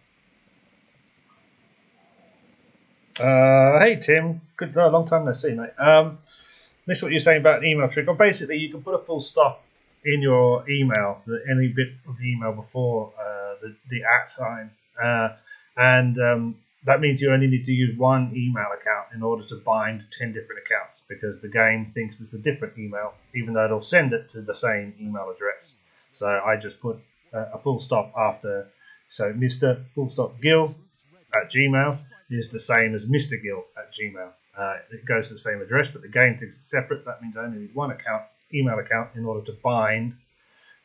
Hey Tim, good. Long time no see, mate. Missed what you're saying about an email trick. Well, basically, you can put a full stop in your email, any bit of the email before the @ sign, and that means you only need to use one email account in order to bind 10 different accounts, because the game thinks it's a different email, even though it'll send it to the same email address. So I just put a full stop after. So Mr. full stop Gill at Gmail is the same as Mr. Gill at Gmail. It goes to the same address, but the game thinks it's separate. That means I only need one account, email account, in order to bind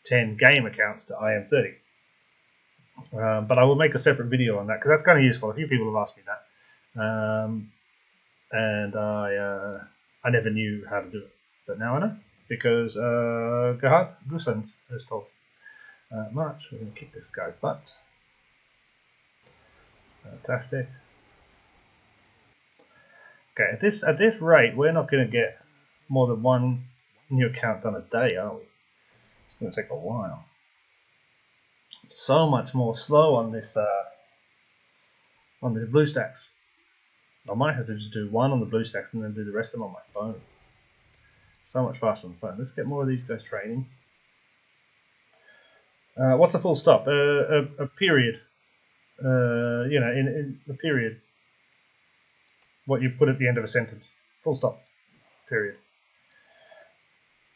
10 game accounts to IM30. But I will make a separate video on that, because that's kind of useful. A few people have asked me that, and I never knew how to do it, but now I know, because Gerhard Gusens has told March. We're going to kick this guy's butt. Fantastic. Okay, at this rate, we're not going to get more than one new account done a day, are we? It's going to take a while. It's so much more slow on this BlueStacks. I might have to just do one on the BlueStacks and then do the rest of them on my phone. So much faster on the phone. Let's get more of these guys training. What's a full stop? A period. You know, in a period. What you put at the end of a sentence. Full stop. Period.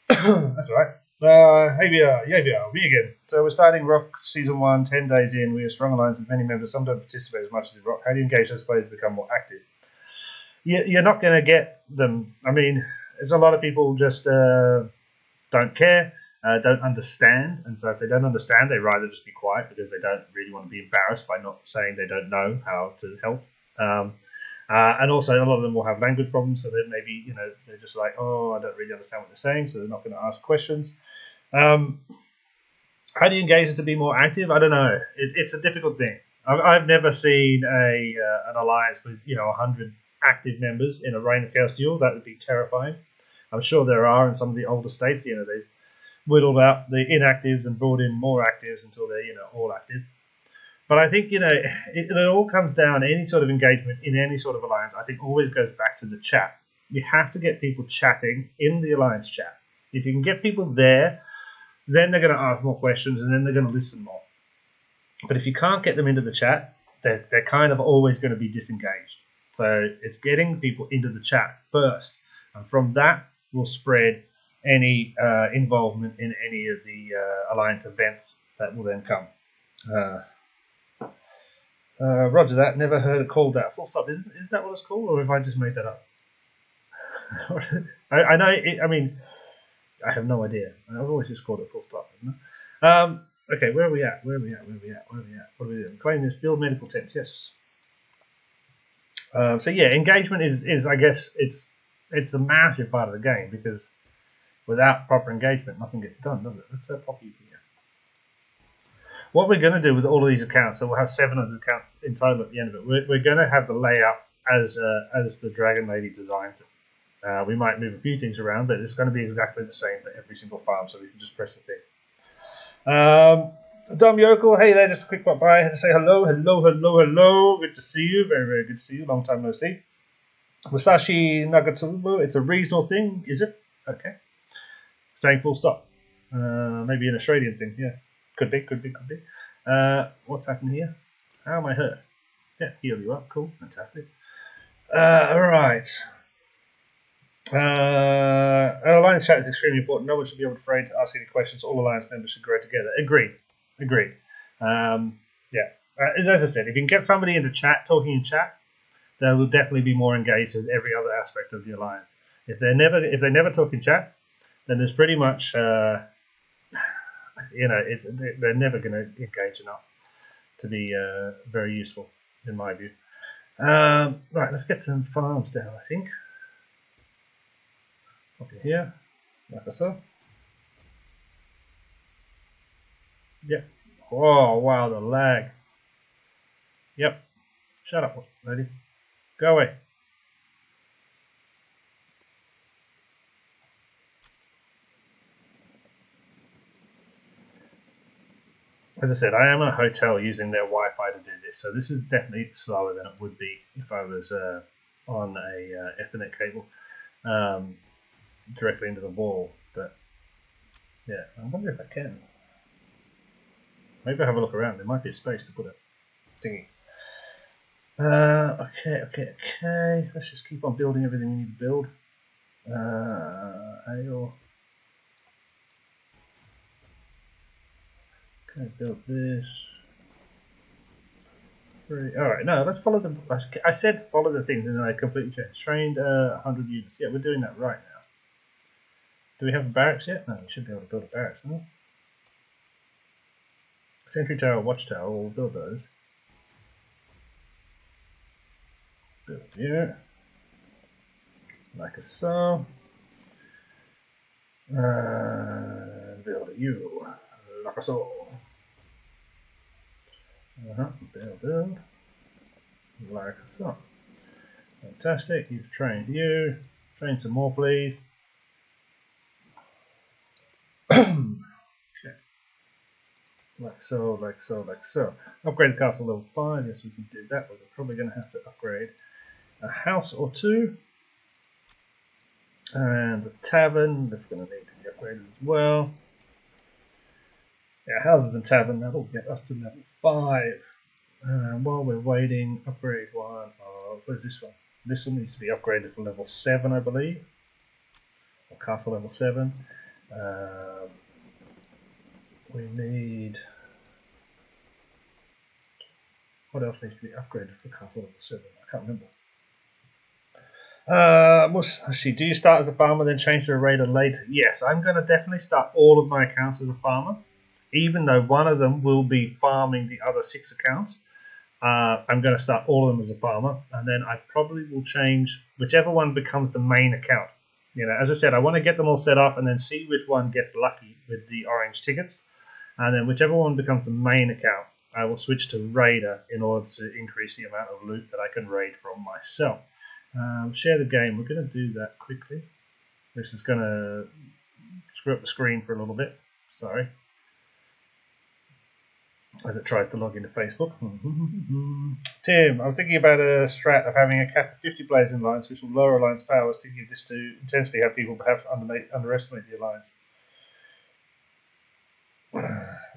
That's right. Hey, me again. So we're starting Rock Season 1, 10 days in. We are strong alliance with many members. Some don't participate as much as in Rock. How do you engage those players to become more active? You're not going to get them. I mean, there's a lot of people just don't care, don't understand. And so if they don't understand, they rather just be quiet, because they don't really want to be embarrassed by not saying they don't know how to help. And also, a lot of them will have language problems, so then maybe they're just like, oh, I don't really understand what they're saying, so they're not going to ask questions. How do you engage them to be more active? I don't know. It's a difficult thing. I've never seen an alliance with 100 active members in a Reign of Chaos duel. That would be terrifying. I'm sure there are in some of the older states. They've whittled out the inactives and brought in more actives until they're all active. But I think it all comes down, any sort of engagement in any sort of alliance, I think always goes back to the chat. You have to get people chatting in the alliance chat. If you can get people there, then they're going to ask more questions and then they're going to listen more. But if you can't get them into the chat, they're kind of always going to be disengaged. So it's getting people into the chat first, and from that will spread any involvement in any of the alliance events that will then come. Roger that. Never heard it called that. Full stop. Isn't that what it's called, or have I just made that up? I know. I have no idea. I've always just called it full stop. Okay, where are we at? What are we doing? Claim this. Build medical tents. Yes. So yeah, engagement is I guess it's a massive part of the game, because without proper engagement, nothing gets done, does it? Let's pop you here. What we're going to do with all of these accounts, so we'll have 7 of the accounts entitled at the end of it. We're going to have the layout as the Dragon Lady designed it. We might move a few things around, but it's going to be exactly the same for every single farm, so we can just press the thing. Dom Yokel, hey there, just a quick pop by. I had to say hello. Good to see you. Very, very good to see you. Long time no see. Musashi Nagatsubo, it's a regional thing, is it? Okay. Saying full stop. Maybe an Australian thing, yeah. Could be. What's happening here? How am I hurt? Yeah, heal you up. Cool. Fantastic. Alright. Alliance chat is extremely important. No one should be afraid to ask any questions. All Alliance members should grow together. Agreed. Yeah. As I said, if you can get somebody into chat, talking in chat, they will definitely be more engaged with every other aspect of the Alliance. If they never talk in chat, then there's pretty much they're never going to engage enough to be very useful, in my view. Right, let's get some farms down, I think. Okay, here, like so. Yep. Oh, wow, the lag. Yep. Shut up, lady. Go away. As I said, I am in a hotel using their Wi-Fi to do this, so this is definitely slower than it would be if I was on a Ethernet cable directly into the wall. But yeah, I wonder if I can. Maybe I'll have a look around. There might be a space to put a thingy. Okay. Let's just keep on building everything we need to build. Ale. Okay, build this. 3. Alright, no, let's follow the. I said follow the things and then I completely changed. Trained 100 units. Yeah, we're doing that right now. Do we have a barracks yet? No, we should be able to build a barracks, huh? Sentry tower, watchtower, we'll build those. Build here. Like so. Build you. Like so. Build. Like so. Fantastic, you've trained you. Train some more, please. Okay. Like so. Upgrade the castle level 5. Yes, we can do that, but we're probably going to have to upgrade a house or 2. And the tavern, that's going to need to be upgraded as well. Yeah, houses and tavern, that'll get us to level 5. While we're waiting, upgrade 1. Where's this one? This one needs to be upgraded for level 7, I believe. Or castle level 7. We need. What else needs to be upgraded for castle level 7? I can't remember. Do you start as a farmer then change to a raider later? Yes, I'm going to definitely start all of my accounts as a farmer, even though one of them will be farming the other 6 accounts. I'm going to start all of them as a farmer, and then I probably will change whichever one becomes the main account. You know, as I said, I want to get them all set up and then see which one gets lucky with the orange tickets, and then whichever one becomes the main account, I will switch to Raider in order to increase the amount of loot that I can raid from myself. Share the game. We're going to do that quickly. This is going to screw up the screen for a little bit. Sorry. As it tries to log into Facebook. Tim, I was thinking about a strat of having a cap of 50 players in alliance, which will lower alliance power. I was thinking of this to intentionally have people perhaps underestimate the alliance.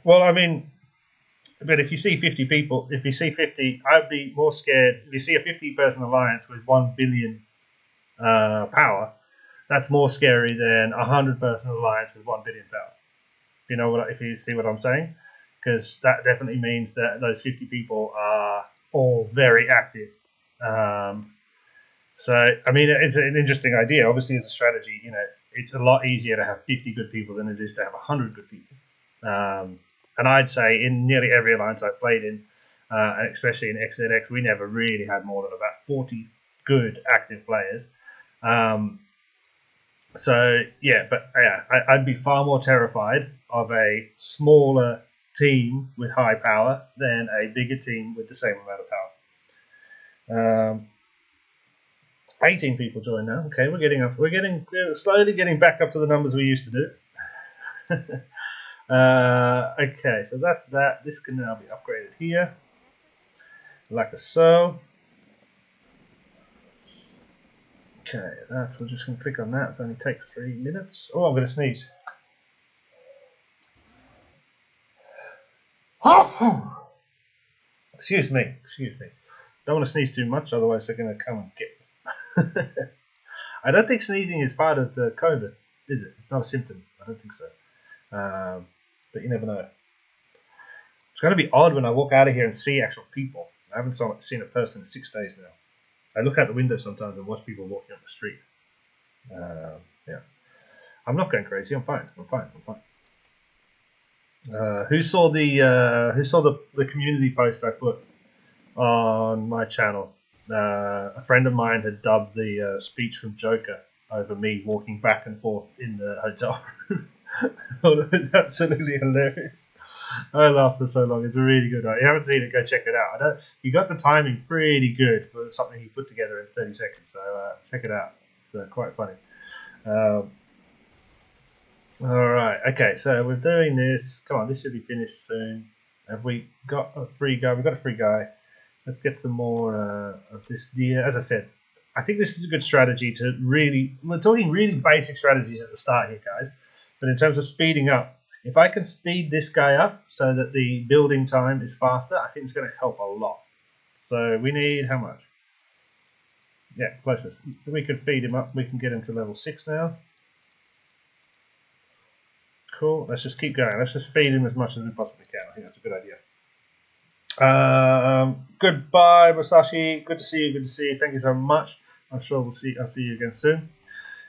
Well, I mean, but if you see 50 people, if you see 50, I'd be more scared. If you see a 50-person alliance with 1 billion power, that's more scary than a 100-person alliance with 1 billion power. You know what? If you see what I'm saying, because that definitely means that those 50 people are all very active. So, I mean, it's an interesting idea. Obviously, as a strategy, you know, it's a lot easier to have 50 good people than it is to have 100 good people. And I'd say in nearly every alliance I've played in, and especially in XZX, we never really had more than about 40 good active players. So yeah, but yeah, I'd be far more terrified of a smaller team with high power than a bigger team with the same amount of power. 18 people join now. Okay, we're slowly getting back up to the numbers we used to do. Okay, so that's that. This can now be upgraded here, like so. Okay, we're just going to click on that. It only takes 3 minutes. Oh, I'm going to sneeze. Excuse me. Don't want to sneeze too much, otherwise they're going to come and get me. I don't think sneezing is part of the COVID, is it? It's not a symptom. I don't think so. But you never know. It's going to be odd when I walk out of here and see actual people. I haven't seen a person in 6 days now. I look out the window sometimes and watch people walking up the street. Yeah, I'm not going crazy. I'm fine. Who saw the community post I put on my channel? A friend of mine had dubbed the speech from Joker over me walking back and forth in the hotel room. It was absolutely hilarious. I laughed for so long. It's a really good idea. If you haven't seen it, go check it out. He got the timing pretty good for something he put together in 30 seconds. So check it out. It's quite funny. All right. Okay. So we're doing this. Come on. This should be finished soon. Have we got a free guy? We've got a free guy. Let's get some more of this deer. As I said, I think this is a good strategy to really. We're talking really basic strategies at the start here, guys. But in terms of speeding up, if I can speed this guy up so that the building time is faster, I think it's going to help a lot. So we need how much? Yeah, closest. We can feed him up. We can get him to level 6 now. Cool. Let's just keep going. Let's just feed him as much as we possibly can. I think that's a good idea. Goodbye, Masashi. Good to see you. Good to see you. Thank you so much. I'm sure I'll see you again soon.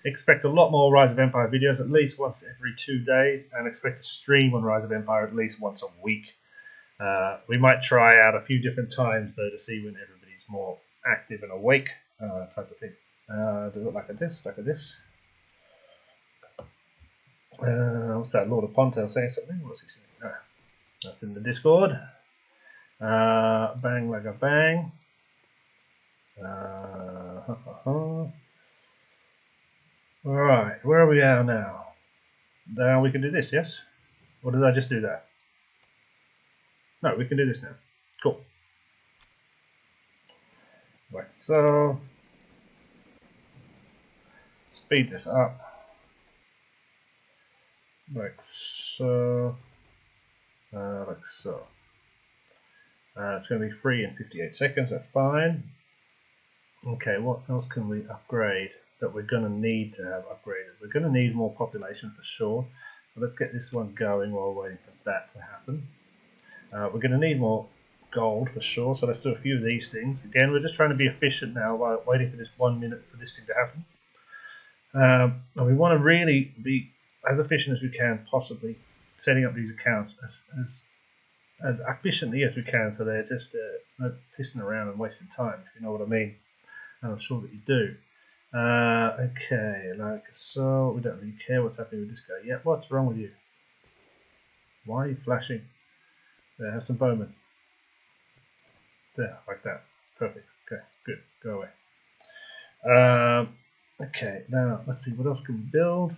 Expect a lot more Rise of Empire videos at least once every 2 days, and expect to stream on Rise of Empire at least once a week. We might try out a few different times though to see when everybody's more active and awake, type of thing. Do it like this, what's that? Lord of Pontail saying something? What's he saying? That's in the Discord. Bang like a bang. Alright, where are we at now? Now we can do this, yes? Or did I just do that? No, we can do this now. Cool. Like so. Speed this up. Like so. Like so. It's going to be free in 58 seconds, that's fine. Okay, what else can we upgrade that we're going to need to have upgraded? We're going to need more population for sure. So let's get this one going while we're waiting for that to happen. We're going to need more gold for sure, so let's do a few of these things. Again, we're just trying to be efficient now while waiting for this 1 minute for this thing to happen. And we want to really be as efficient as we can possibly, setting up these accounts as as efficiently as we can, so they're just no pissing around and wasting time, if you know what I mean. And I'm sure that you do. Okay, like so. We don't really care what's happening with this guy yet. What's wrong with you? Why are you flashing? There, have some bowmen. There, like that. Perfect. Okay, good. Go away. Okay, now let's see, what else can we build?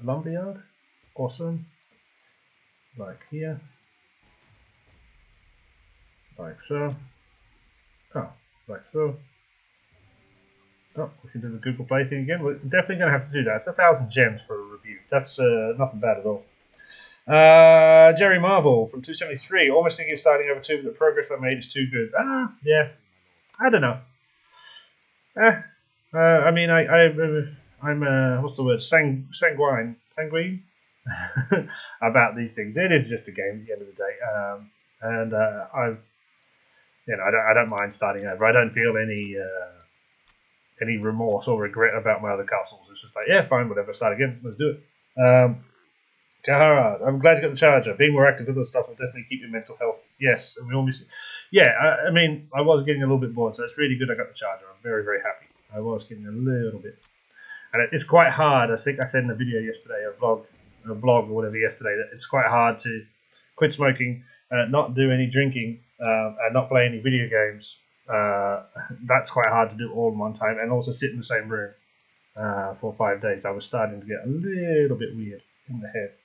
Lumberyard. Awesome. Like here. Like so. Oh, like so. Oh, we can do the Google Play thing again. We're definitely going to have to do that. It's 1,000 gems for a review. That's nothing bad at all. Jerry Marble from 273. Almost thinking of starting over 2, but the progress I made is too good. Yeah. I don't know. I mean, I'm what's the word? Sanguine about these things. It is just a game at the end of the day. And I've, I don't mind starting over. I don't feel any remorse or regret about my other castles. It's just like, yeah, fine, whatever, start again, let's do it. Kahara, I'm glad you got the charger. Being more active with this stuff will definitely keep your mental health. Yes, and we always, yeah. I mean, I was getting a little bit bored, so it's really good I got the charger. I'm very, very happy. I was getting a little bit, and it's quite hard. I think I said in a video yesterday, a blog or whatever yesterday, that it's quite hard to quit smoking, not do any drinking, and not play any video games. That's quite hard to do all in one time, and also sit in the same room for 5 days. I was starting to get a little bit weird in the head.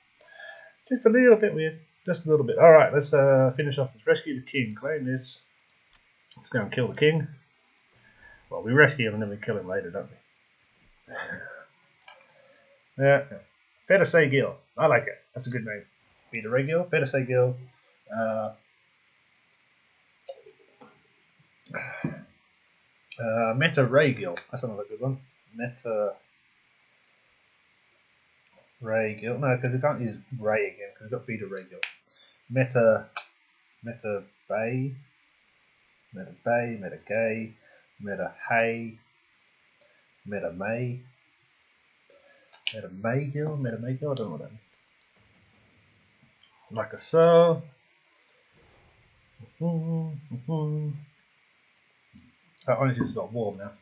Just a little bit weird. Just a little bit. Alright, let's finish off. Let's rescue the king. Claim this. Let's go and kill the king. Well, we rescue him and then we kill him later, don't we? Yeah. Fedasay Gil. I like it. That's a good name. Beta Ray Gil. Fedasay Gil. Meta Ray Gil. That's another good one. Meta Ray Gil. No, because we can't use Ray again because we've got Beta Ray Gil. Meta Bay. Meta Bay. Meta Gay. Meta Hay. Meta May. Meta Maygill. Meta Maygill. I don't know what that means. Like a so. Honestly, it's got warm now.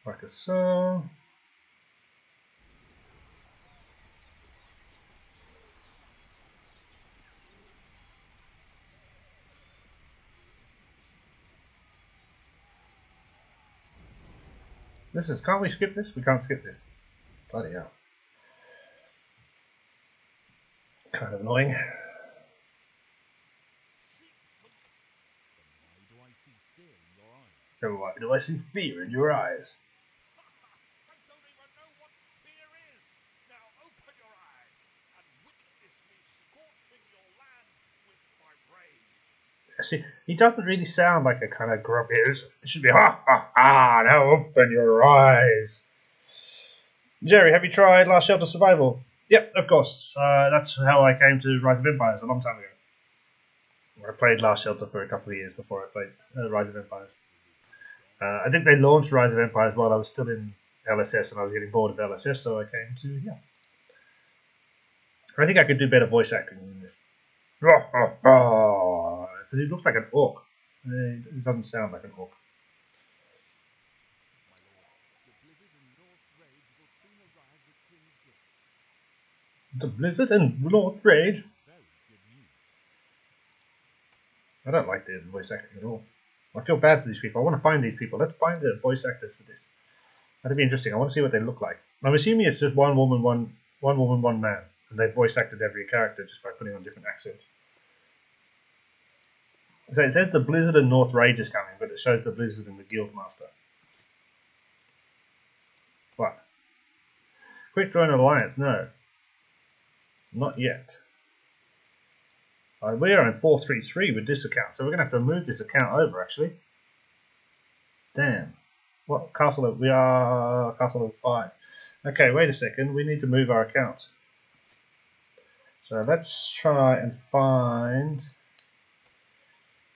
Like a so. This is, can't we skip this? We can't skip this. Bloody hell. Kind of annoying. So why do I see fear in your eyes? I don't even know what fear is. Now open your eyes and witness me scorching your land with my rage. See, he doesn't really sound like a kind of grumpy. It should be ha ha ha. Now open your eyes. Jerry, have you tried Last Shelter Survival? Yep, of course. That's how I came to Rise of Empires a long time ago. I played Last Shelter for a couple of years before I played Rise of Empires. I think they launched Rise of Empires while I was still in LSS and I was getting bored of LSS, so I came to, yeah. I think I could do better voice acting than this. Because he looks like an orc. It doesn't sound like an orc. The Blizzard and North Rage? I don't like the voice acting at all. I feel bad for these people. I want to find these people. Let's find the voice actors for this. That'd be interesting. I want to see what they look like. I'm assuming it's just one woman, one man. And they voice acted every character just by putting on different accents. So it says the Blizzard and North Rage is coming, but it shows the Blizzard and the Guildmaster. What? Quick join alliance? No. Not yet. We are in 433 with this account, so we're going to have to move this account over, actually. Damn. What castle? We are castle level 5. Okay, wait a second. We need to move our account. So let's try and find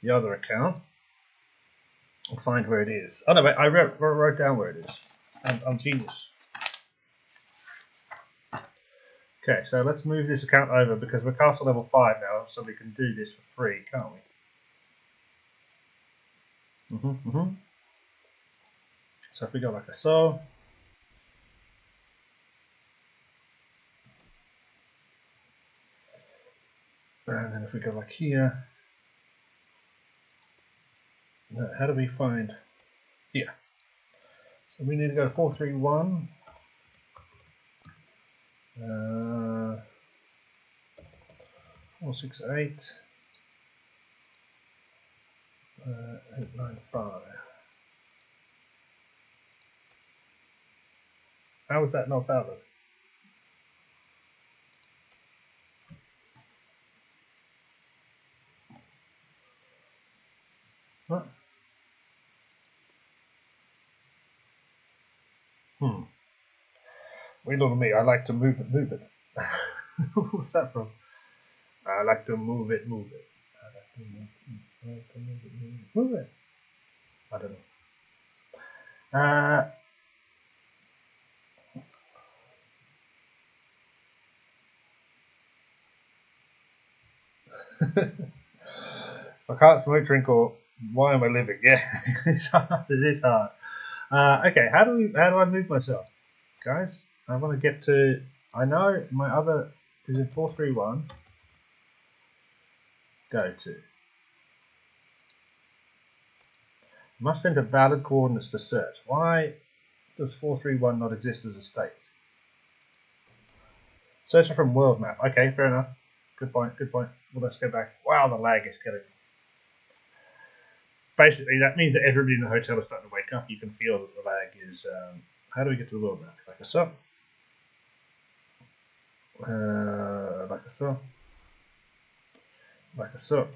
the other account and find where it is. Oh no, wait, I wrote down where it is. I'm genius. Okay, so let's move this account over because we're castle level 5 now, so we can do this for free, can't we? So if we go like so. And then if we go like here. How do we find? Here. So we need to go 431. 468. 895. How is that not valid? What? Wait on me. I like to move it. What's that from? I like to move it. I like to move it. I don't know. I can't smoke, drink, or why am I living? Yeah, it's hard. It is hard. Okay, how do I move myself, guys? I want to get to. I know my other is in 431. Go to. Must enter valid coordinates to search. Why does 431 not exist as a state? Searching from world map. Okay, fair enough. Good point. Well, let's go back. Wow, the lag is killing me. Basically, that means that everybody in the hotel is starting to wake up. You can feel that the lag is. How do we get to the world map? Like so. Like so. Like so.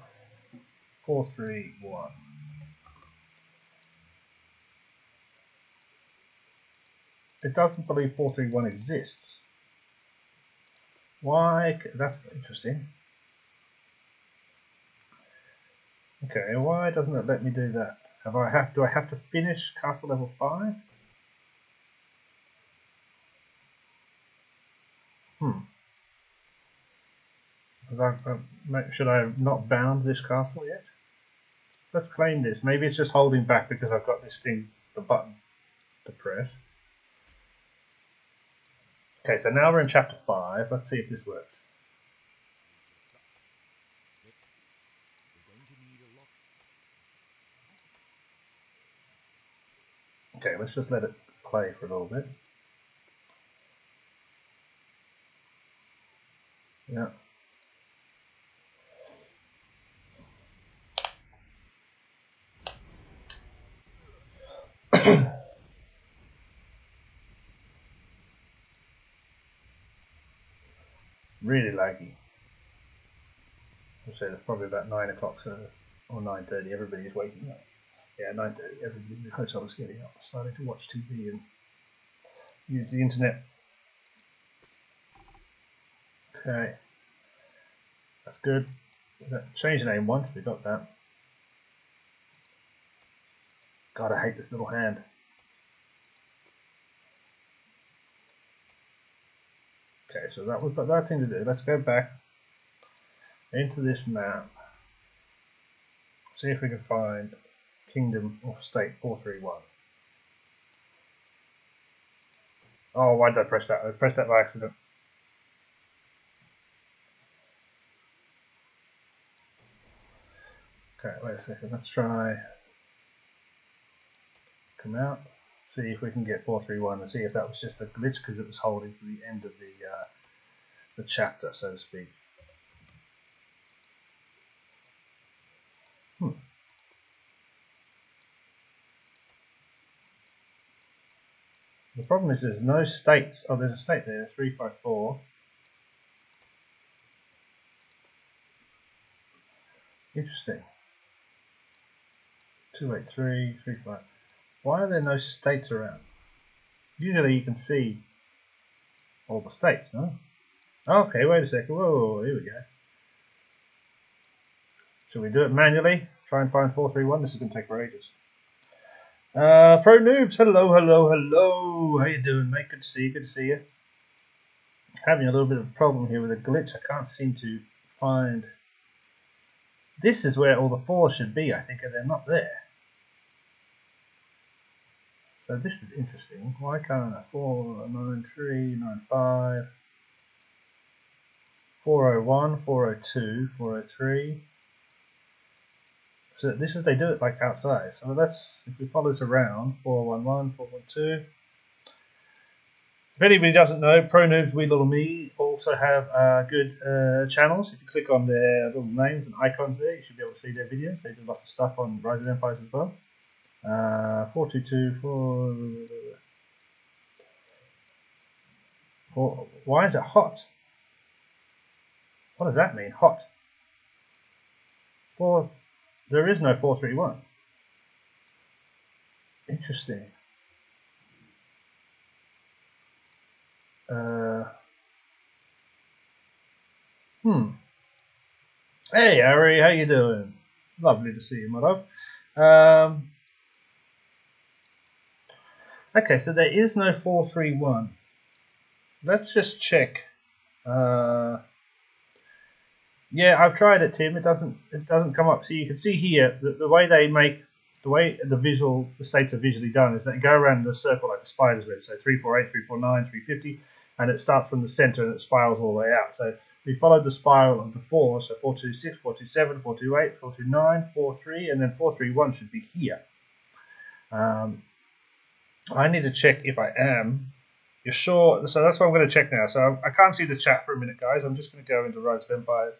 431. It doesn't believe 431 exists. Why? That's interesting. Okay, why doesn't it let me do that? Do I have to finish castle level 5? Should I have not bound this castle yet? Let's claim this. Maybe it's just holding back because I've got this thing, the button to press. Okay, so now we're in chapter 5. Let's see if this works. Okay, let's just let it play for a little bit. Yeah. Really laggy. Let's say it's probably about 9 o'clock, so, or 9:30. Everybody's waking up. Yeah, 9:30. Everybody in the hotel is getting up, starting to watch TV and use the internet. Okay, that's good. Change the name once. We got that. God, I hate this little hand. Okay, so we've got that thing to do. Let's go back into this map. See if we can find Kingdom or State 431. Oh, why did I press that? I pressed that by accident. Okay, wait a second. Let's try. Come out. See if we can get 431 and see if that was just a glitch because it was holding for the end of the chapter, so to speak. The problem is there's no states. Oh, there's a state there, 354. Interesting. 283, 35. Why are there no states around? Usually you can see all the states, no? Okay, wait a second. Whoa, here we go. Should we do it manually? Try and find 431. This is going to take for ages. Pro Noobs, hello, hello, hello. How you doing, mate? Good to see you, good to see you. Having a little bit of a problem here with a glitch. I can't seem to find... This is where all the 4s should be, I think, and they're not there. So this is interesting. Why can't I? 49395 401 402 403. So this is, they do it like outside. So let's, if we follow this around, 411 412. If anybody doesn't know, Pro Noobs, Wee Little Me also have good channels. If you click on their little names and icons there, you should be able to see their videos. They do lots of stuff on Rise of Empires as well. 422 why is it hot? What does that mean, hot? There is no 431. Interesting. Hey Harry, how you doing? Lovely to see you, my love. Okay, so there is no 431. Let's just check. Yeah, I've tried it, Tim. It doesn't come up. So you can see here the way they make the states are visually done is they go around the circle like the spider's web. So 348, 349, 350, and it starts from the center and it spirals all the way out. So we followed the spiral of the 4, so 426, 427, 428, 429, 43, and then 431 should be here. I need to check if I am. You're sure? So that's what I'm going to check now. So I can't see the chat for a minute, guys. I'm just going to go into Rise of Empires.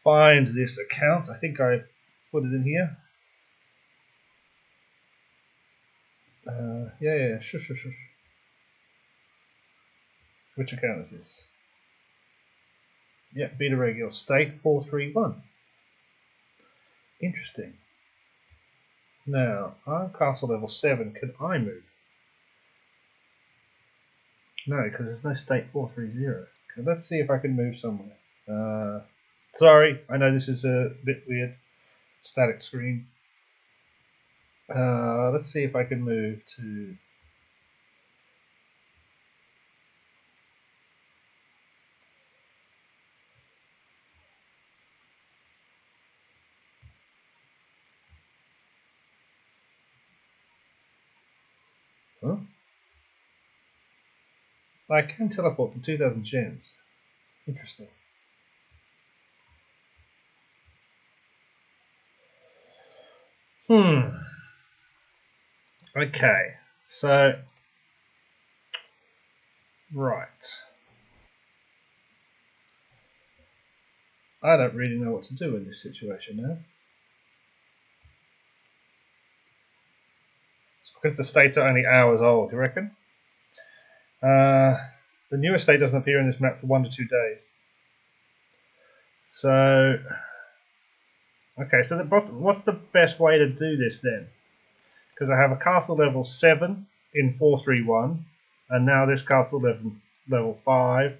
Find this account. I think I put it in here. Yeah. Shush. Which account is this? Yeah, Beta Regular State 431. Interesting. Now, I'm castle level 7. Can I move? No, because there's no state 430. Okay, let's see if I can move somewhere. Sorry, I know this is a bit weird. Static screen. Let's see if I can move to... Huh? I can teleport for 2,000 gems. Interesting. Okay, so... Right. I don't really know what to do in this situation now. It's because the states are only hours old, you reckon? The new estate doesn't appear in this map for 1 to 2 days. So... Okay, so what's the best way to do this then? Because I have a castle level 7 in 431, and now this castle level 5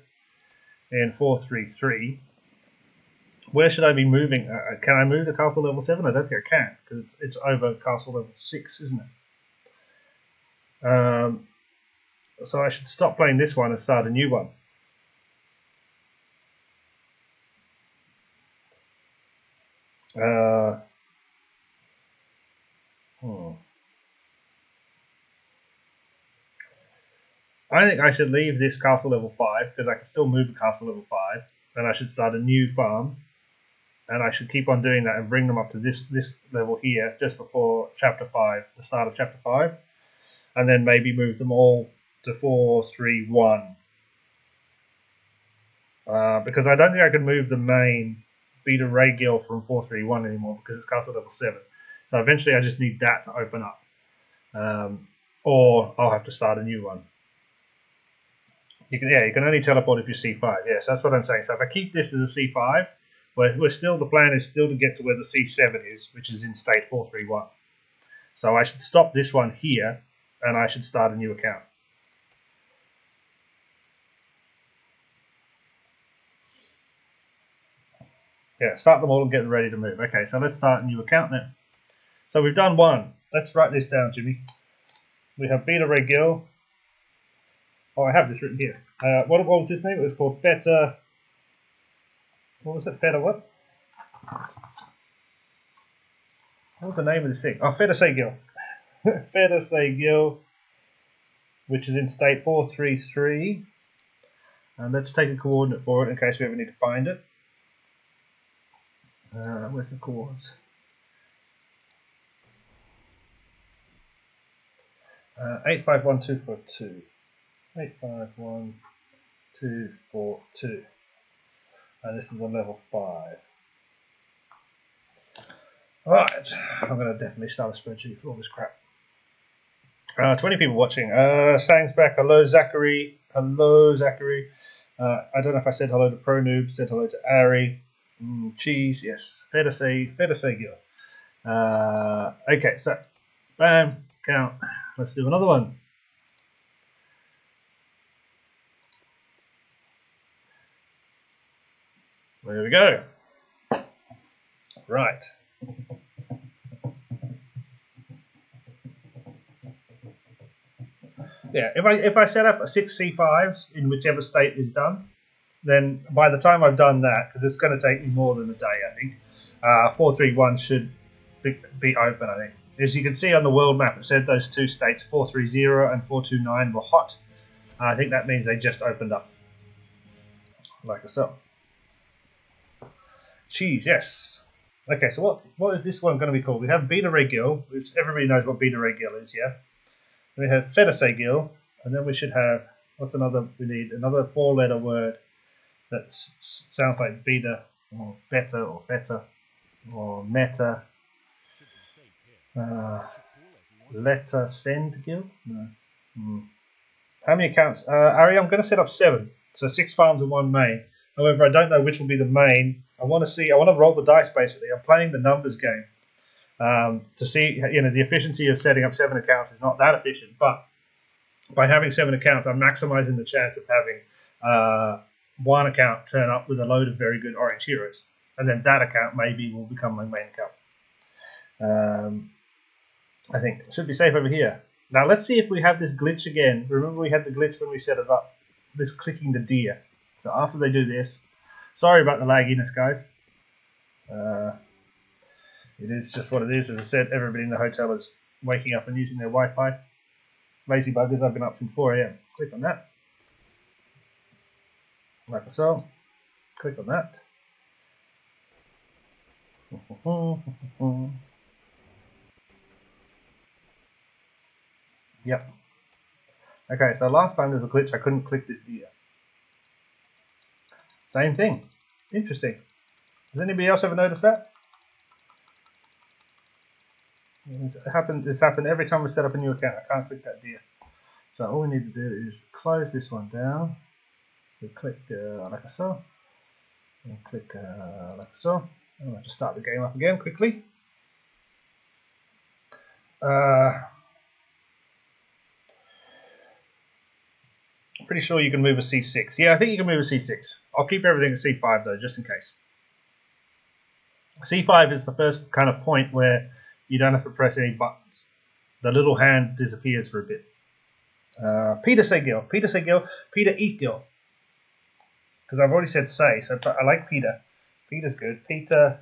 in 433. Where should I be moving? Can I move to castle level 7? I don't think I can, because it's over castle level 6, isn't it? So I should stop playing this one and start a new one. I think I should leave this castle level 5 because I can still move the castle level 5, and I should start a new farm, and I should keep on doing that and bring them up to this level here just before chapter 5, the start of chapter 5, and then maybe move them all to 431. Because I don't think I can move the main Beta Ray Gill from 431 anymore because it's castle level 7. So eventually I just need that to open up. Or I'll have to start a new one. You can only teleport if you C5. Yes, that's what I'm saying. So if I keep this as a C5, the plan is still to get to where the C7 is, which is in state 431. So I should stop this one here, and I should start a new account. Yeah, start them all and get ready to move. Okay, so let's start a new account then. So we've done one. let's write this down, Jimmy. We have Beta Ray Gill. Oh, I have this written here. What was his name? It was called Feta. What was it? Feta what? What was the name of this thing? Oh, Feta Say Gill. Feta Say Gill, which is in state 433. And let's take a coordinate for it in case we ever need to find it. Where's the coordinates? 851242. 851242. And this is a level 5. Alright, I'm going to definitely start a spreadsheet for all this crap. 20 people watching. Sang's back. Hello, Zachary. Hello, Zachary. I don't know if I said hello to Pro Noob. Said hello to Ari. Cheese, yes. Fair to say Gil. Okay, so bam, count. Let's do another one. There we go. Right. Yeah, if I set up 6 C5s in whichever state is done, then by the time I've done that, because it's going to take me more than a day, I think, 431 should be open, I think. As you can see on the world map, it said those 2 states, 430 and 429, were hot. I think that means they just opened up. Like so. Cheese, yes. Okay, so what is this one going to be called? We have Beta Ray Gill, which everybody knows what Beta Ray Gill is, yeah? We have Fedase Gill, and then we should have, what's another, we need another 4-letter word that sounds like beta, or better, or feta, or meta. Letter send Gill? No. How many accounts? Ari, I'm going to set up 7, so 6 farms and 1 main. However, I don't know which will be the main. I want to roll the dice basically. I'm playing the numbers game. To see, the efficiency of setting up 7 accounts is not that efficient, but by having 7 accounts, I'm maximizing the chance of having 1 account turn up with a load of very good orange heroes, and then that account maybe will become my main account. I think it should be safe over here. Now let's see if we have this glitch again. Remember we had the glitch when we set it up, this clicking the deer. So after they do this, sorry about the lagginess, guys. It is just what it is. As I said, everybody in the hotel is waking up and using their Wi-Fi. Lazy buggers, I've been up since 4 AM. Click on that. Like so. Click on that. Yep. Okay, so last time there's a glitch, I couldn't click this deer. Same thing. Interesting. Has anybody else ever noticed that? It's happened every time we set up a new account. I can't click that deer. So all we need to do is close this one down. We click like so. And click like so. I'm going to start the game up again quickly. Pretty sure you can move a C6. Yeah, I think you can move a C6. I'll keep everything at C5 though, just in case. C5 is the first kind of point where you don't have to press any buttons. The little hand disappears for a bit. Peter Segil, Peter Segil, Peter Eatgill. Because I've already said say, so I like Peter. Peter's good. Peter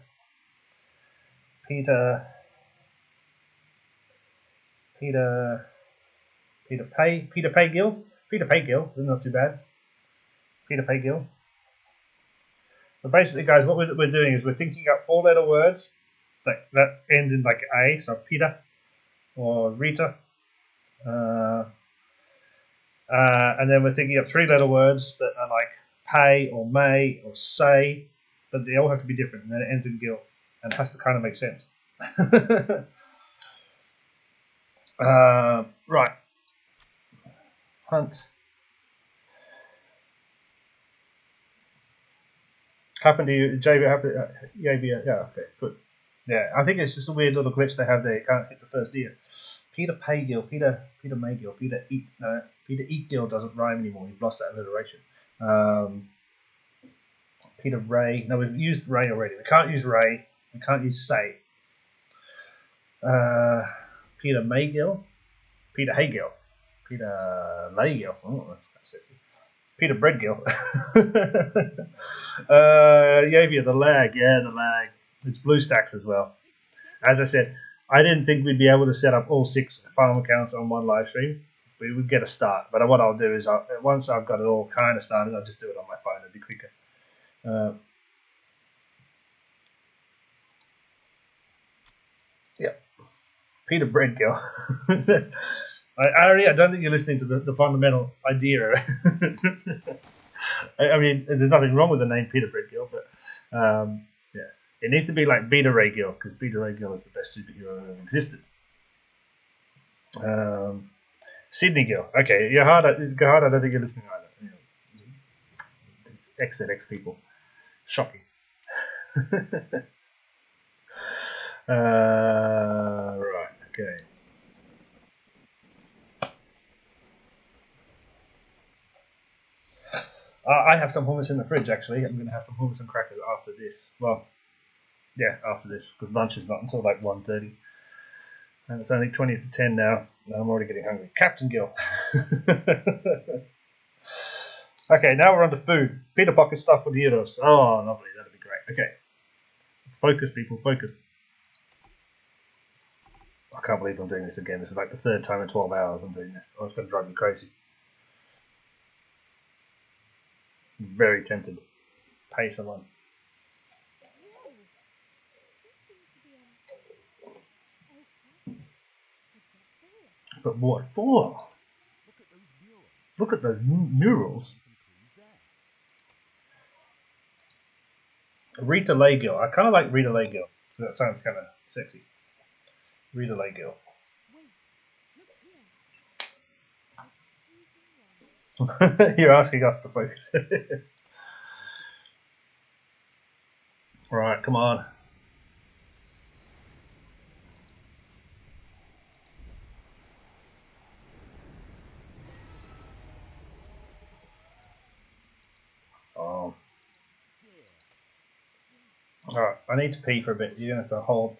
Paygill. Peter Paygill is not too bad. Peter Paygill. But basically, guys, what we're doing is we're thinking up 4-letter words that end in like A, so Peter or Rita. And then we're thinking up 3-letter words that are like pay or may or say, but they all have to be different, and then it ends in gill, and it has to kind of make sense. Right. Hunt. Happened to you, JB? Yeah, okay, good. Yeah, I think it's just a weird little glitch they have there. You can't hit the first deer. Peter Paygill, Peter Maygill, Peter Eatgill doesn't rhyme anymore. You've lost that alliteration. Peter Ray. No, we've used Ray already. We can't use Ray. We can't use say. Peter Maygill, Peter Haygill, Peter Laygill. Oh, that's kind of sexy. Peter Breadgill. Yavia, the lag. Yeah, the lag. It's BlueStacks as well. As I said, I didn't think we'd be able to set up all 6 farm accounts on one live stream. We would get a start, but what I'll do is once I've got it all kind of started, I'll just do it on my phone. It'll be quicker. Yeah, Peter Breadgill. I don't think you're listening to the fundamental idea. I mean, there's nothing wrong with the name Peter Breadgill, but yeah, it needs to be like Beta Ray Gill, because Beta Ray Gill is the best superhero that ever existed. Sydney Gill. Okay, Gahard, I don't think you're listening either. You know, it's XZX people. Shocking. Right, okay. I have some hummus in the fridge, actually. I'm going to have some hummus and crackers after this. Well, yeah, after this, because lunch is not until like 1:30. And it's only 20 to 10 now. I'm already getting hungry. Captain Gill. Okay, now we're on to food. Peter Pocket stuffed with gyros. Oh, lovely. That'll be great. Okay. Focus, people. Focus. I can't believe I'm doing this again. This is like the 3rd time in 12 hours I'm doing this. Oh, it's going to drive me crazy. Very tempted. Pay someone. But what for? Look at those murals. Rita Laygill. I kind of like Rita Laygill. That sounds kind of sexy. Rita Laygill. You're asking us to focus. Right, come on. Oh. Alright, I need to pee for a bit. You're going to have to hold.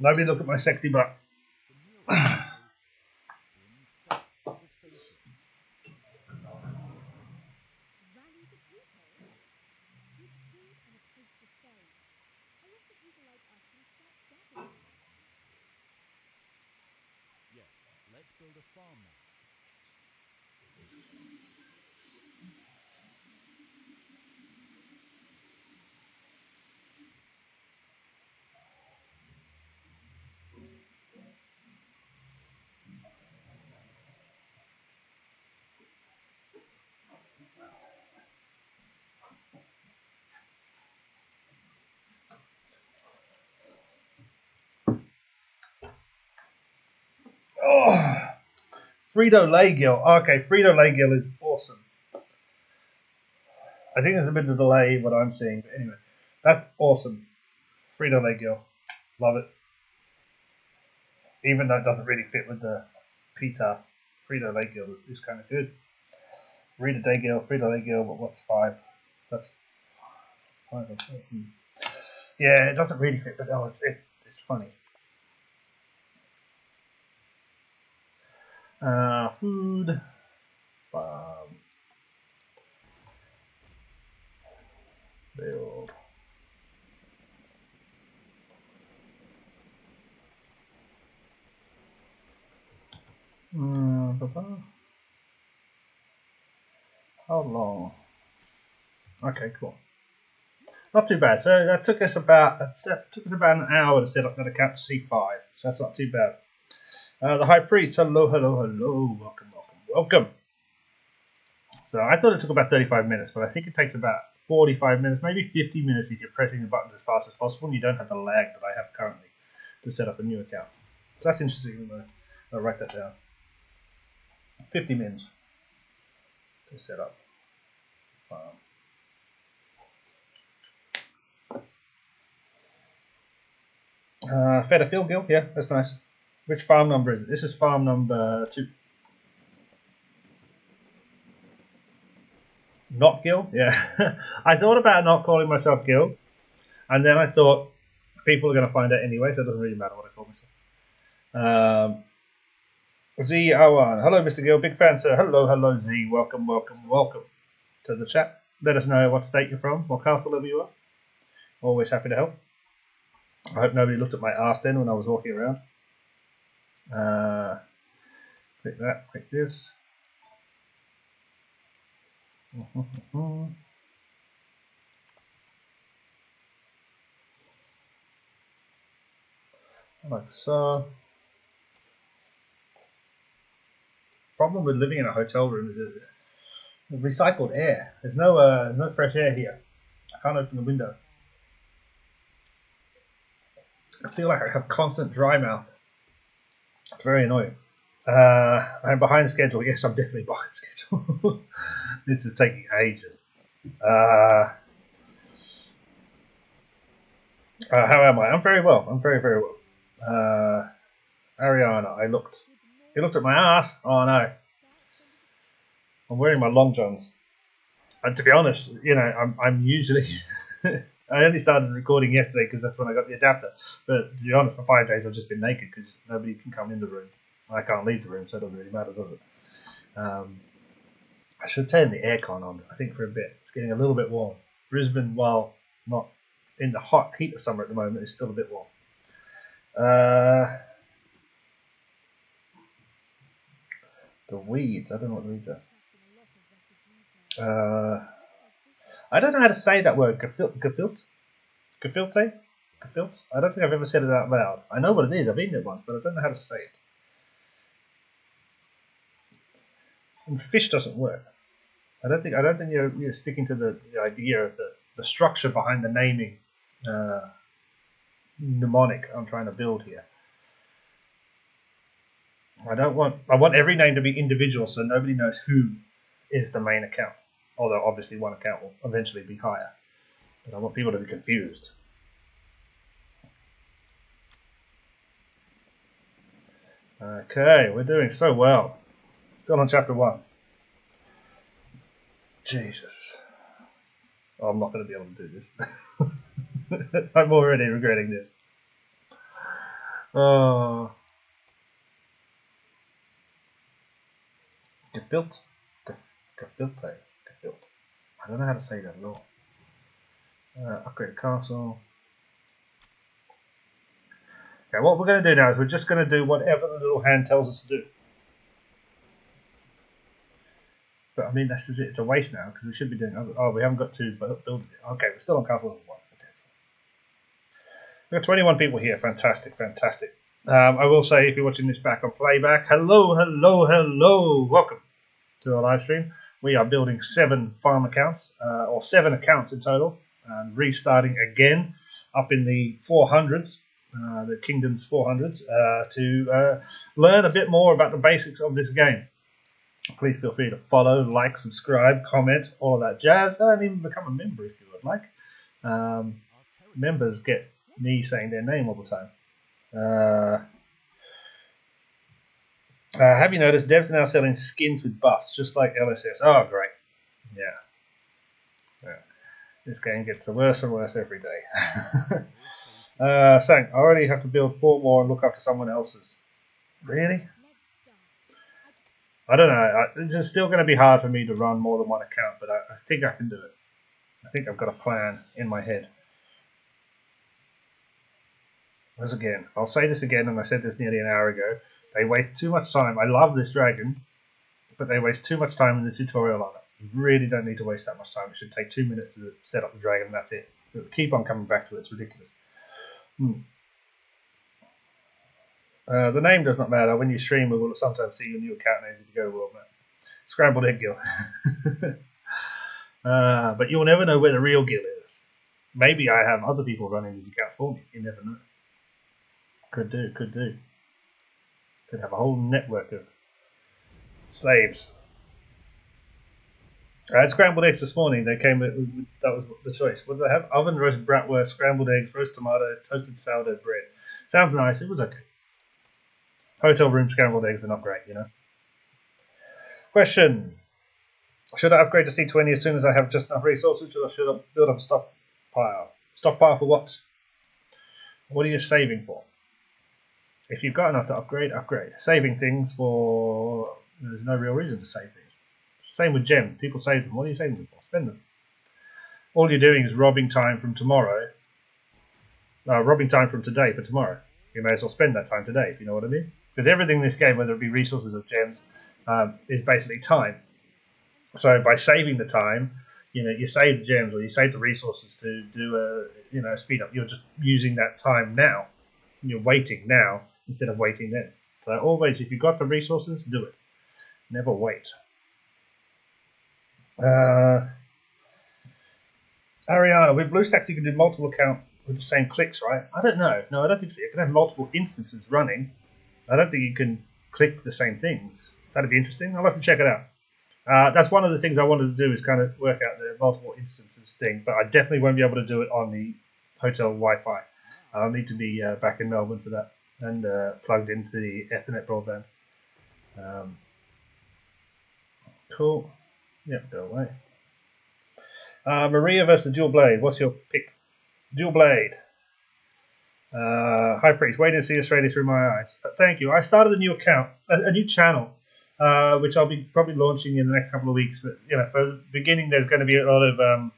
Nobody look at my sexy butt. Let's build a farm now. Oh, Frito-Lay Gill. Okay, Frito-Lay Gill is awesome. I think there's a bit of a delay in what I'm seeing, but anyway, that's awesome. Frito-Lay Gill. Love it. Even though it doesn't really fit with the pizza, Frito-Lay Gill is kind of good. Rita Day Gill, Frito-Lay Gill, but what's 5? That's 5. Yeah, it doesn't really fit, but oh, it's funny. Food. Build. How long? Okay, cool. Not too bad. So that took us about an hour to set up that account to C5. So that's not too bad. The High Priest. Hello. Welcome. So I thought it took about 35 minutes, but I think it takes about 45 minutes, maybe 50 minutes if you're pressing the buttons as fast as possible and you don't have the lag that I have currently to set up a new account. So that's interesting. I'll write that down. 50 mins to set up. Fed a field guild, yeah, that's nice. Which farm number is it? This is farm number 2. Not Gil? Yeah. I thought about not calling myself Gil, and then I thought people are going to find out anyway, so it doesn't really matter what I call myself. Z01. Hello, Mr. Gill. Big fan, sir. Hello, hello, Z. Welcome, welcome, welcome to the chat. Let us know what state you're from, what castle level you are. Always happy to help. I hope nobody looked at my arse then when I was walking around. Click that, click this. Like so. Problem with living in a hotel room is the recycled air. There's no fresh air here. I can't open the window. I feel like I have constant dry mouth. It's very annoying. I'm behind schedule. Yes, I'm definitely behind schedule. This is taking ages. How am I? I'm very well. I'm very, very well. Ariana, you looked at my ass. Oh no. I'm wearing my long johns. And to be honest, you know, I'm usually I only started recording yesterday because that's when I got the adapter. But to be honest, for 5 days I've just been naked because nobody can come in the room. I can't leave the room, so it doesn't really matter, does it? I should turn the aircon on, I think, for a bit. It's getting a little bit warm. Brisbane, while not in the hot heat of summer at the moment, is still a bit warm. The weeds. I don't know what weeds are. I don't know how to say that word. Gefilte? Gefilte? Gefilte? I don't think I've ever said it out loud. I know what it is. I've eaten it once, but I don't know how to say it. And fish doesn't work. I don't think you're sticking to the idea of the structure behind the naming mnemonic I'm trying to build here. I want every name to be individual so nobody knows who is the main account. Although obviously one account will eventually be higher. But I want people to be confused. Okay, we're doing so well. Still on chapter 1. Jesus. Oh, I'm not going to be able to do this. I'm already regretting this. Oh. Gefilte? Gefilte. I don't know how to say that at all. Upgrade a castle. Okay, what we're going to do now is we're just going to do whatever the little hand tells us to do. But I mean, this is it. It's a waste now because we should be doing other. Oh, we haven't got to build it. Okay, we're still on castle level 1. Okay. We've got 21 people here. Fantastic, fantastic. I will say, if you're watching this back on playback, hello, hello, hello. Welcome to our live stream. We are building 7 farm accounts, or 7 accounts in total, and restarting again up in the 400s, the Kingdom's 400s, to learn a bit more about the basics of this game. Please feel free to follow, like, subscribe, comment, all of that jazz, and even become a member if you would like. Members get me saying their name all the time. Have you noticed Dev's now selling skins with buffs, just like LSS? Oh, great. Yeah. This game gets worse and worse every day. Saying, I already have to build 4 more and look after someone else's. Really? I don't know. It's still going to be hard for me to run more than 1 account, but I think I can do it. I think I've got a plan in my head. Once again, I'll say this again, and I said this nearly an hour ago. They waste too much time. I love this dragon, but they waste too much time in the tutorial on it. You really don't need to waste that much time. It should take 2 minutes to set up the dragon, and that's it. But keep on coming back to it. It's ridiculous. The name does not matter. When you stream, we will sometimes see your new account names if you go World Map. Scrambled Egg Gill. But you'll never know where the real Gill is. Maybe I have other people running these accounts for me. You never know. Could do. Could have a whole network of slaves. I had scrambled eggs this morning. They came with that was the choice. What did I have? Oven roasted bratwurst, scrambled eggs, roast tomato, toasted sourdough bread. Sounds nice. It was okay. Hotel room scrambled eggs are not great, you know. Question: should I upgrade to C20 as soon as I have just enough resources, or should I build up a stockpile? Stockpile for what? What are you saving for? if you've got enough to upgrade, upgrade. Saving things for... There's no real reason to save things. Same with gems. People save them. What are you saving them for? Spend them. All you're doing is robbing time from tomorrow. Robbing time from today for tomorrow. You may as well spend that time today, if you know what I mean. Because everything in this game, whether it be resources or gems, is basically time. So by saving the time, you save the gems or you save the resources to do a speed up. You're just using that time now. You're waiting now instead of waiting then. So always, if you've got the resources, do it. Never wait. Ariana, with BlueStacks you can do multiple account with the same clicks, right? I don't know. No, I don't think so. You can have multiple instances running. I don't think you can click the same things. That'd be interesting. I'll have to check it out. That's one of the things I wanted to do is kind of work out the multiple instances thing, but I definitely won't be able to do it on the hotel Wi-Fi. I'll need to be back in Melbourne for that and plugged into the Ethernet broadband. Cool. Yep, go away. Maria versus Dual Blade. What's your pick? Dual Blade. High Priest. Waiting to see Australia through my eyes. Thank you. I started a new account, a new channel, which I'll be probably launching in the next couple of weeks. But for the beginning, there's going to be a lot of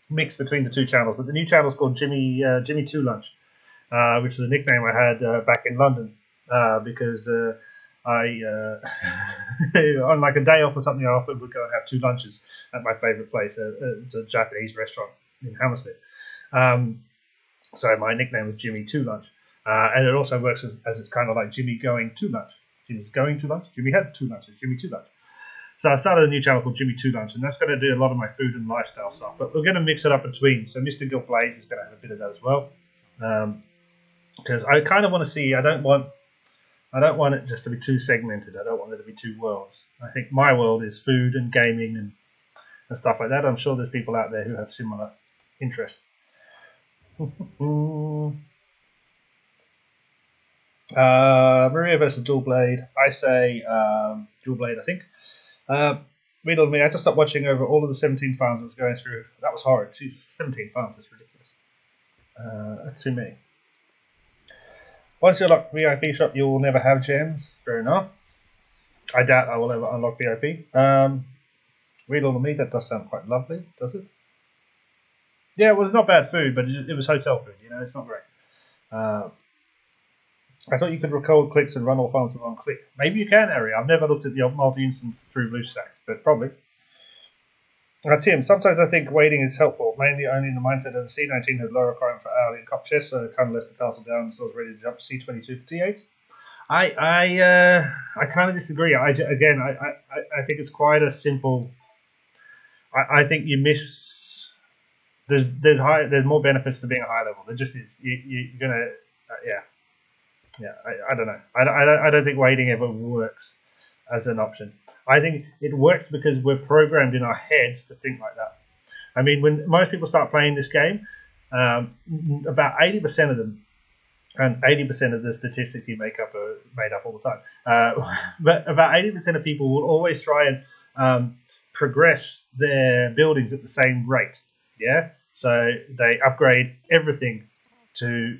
mix between the two channels. But the new channel is called Jimmy 2 Lunch, which is a nickname I had back in London because I on like a day off or something, I often would go and have 2 lunches at my favourite place. It's a Japanese restaurant in Hammersmith. So my nickname was Jimmy 2 Lunch, and it also works as it's kind of like Jimmy going to lunch. Jimmy's going to lunch. Jimmy had 2 lunches. Jimmy 2 Lunch. So I started a new channel called Jimmy 2 Lunch, and that's going to do a lot of my food and lifestyle stuff. But we're going to mix it up between. So Mr. Gil Blaze is going to have a bit of that as well, because I kind of want to see. I don't want it just to be too segmented. I don't want there to be 2 worlds. I think my world is food and gaming and stuff like that. I'm sure there's people out there who have similar interests. Maria versus Dual Blade. I say Dual Blade, I think. Read on me. I just stopped watching over all of the 17 farms I was going through. That was horrid. Jesus, 17 farms. That's ridiculous. That's too many. Once you unlock VIP shop, you will never have gems. Fair enough. I doubt I will ever unlock VIP. Read on me. That does sound quite lovely, does it? Yeah, it was not bad food, but it was hotel food. It's not great. I thought you could record clicks and run all farms with 1 click. Maybe you can, Ari. I've never looked at the multi-instance through BlueStacks, but probably. Tim, sometimes I think waiting is helpful, mainly only in the mindset of the C19 had lower requirement for hourly and cop chests, so it kind of left the castle down so I was ready to jump to C22 for T8. I kind of disagree. I think it's quite a simple. I think you miss. There's more benefits to being a high level. There just is. You're gonna I don't know. I don't think waiting ever works as an option. I think it works because we're programmed in our heads to think like that. I mean, when most people start playing this game, about 80% of them, and 80% of the statistics you make up are made up all the time. But about 80% of people will always try and progress their buildings at the same rate. Yeah, so they upgrade everything to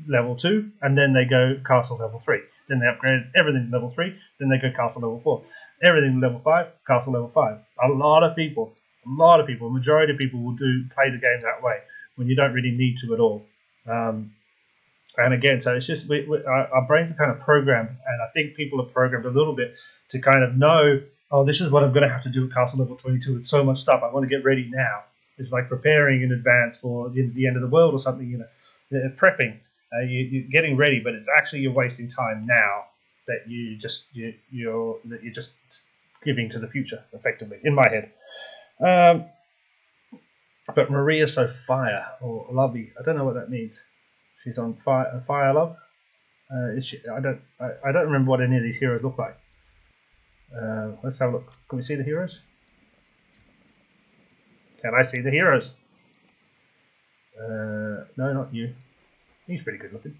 level 2, and then they go castle level 3. Then they upgrade everything to level 3. Then they go castle level 4. Everything to level 5, castle level 5. A lot of people, majority of people will play the game that way when you don't really need to at all. And again, so it's just our brains are kind of programmed, and I think people are programmed a little bit to kind of know, oh, this is what I'm going to have to do at castle level 22. It's so much stuff. I want to get ready now. It's like preparing in advance for the end of the world or something. Prepping. You're getting ready, but it's actually you're wasting time now that you're just giving to the future, effectively, in my head. But Maria's so fire or lovey. I don't know what that means. She's on fire love. Is she? I don't remember what any of these heroes look like. Let's have a look. Can we see the heroes? Can I see the heroes? No, not you. He's pretty good looking.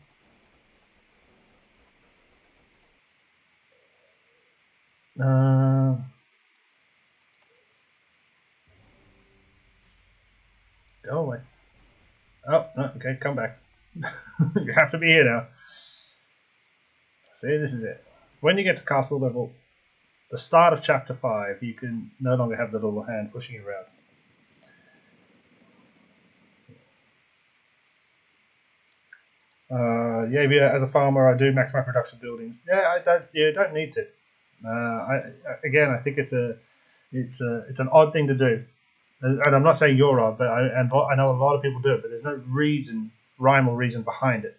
Go away. Oh, no, okay, come back. You have to be here now. See, this is it. When you get to castle level, the start of chapter 5, you can no longer have the little hand pushing you around. Yeah, as a farmer, I do max my production buildings. Yeah, you don't need to. I think it's an odd thing to do, and I'm not saying you're odd, but I know a lot of people do it, but there's no rhyme or reason behind it.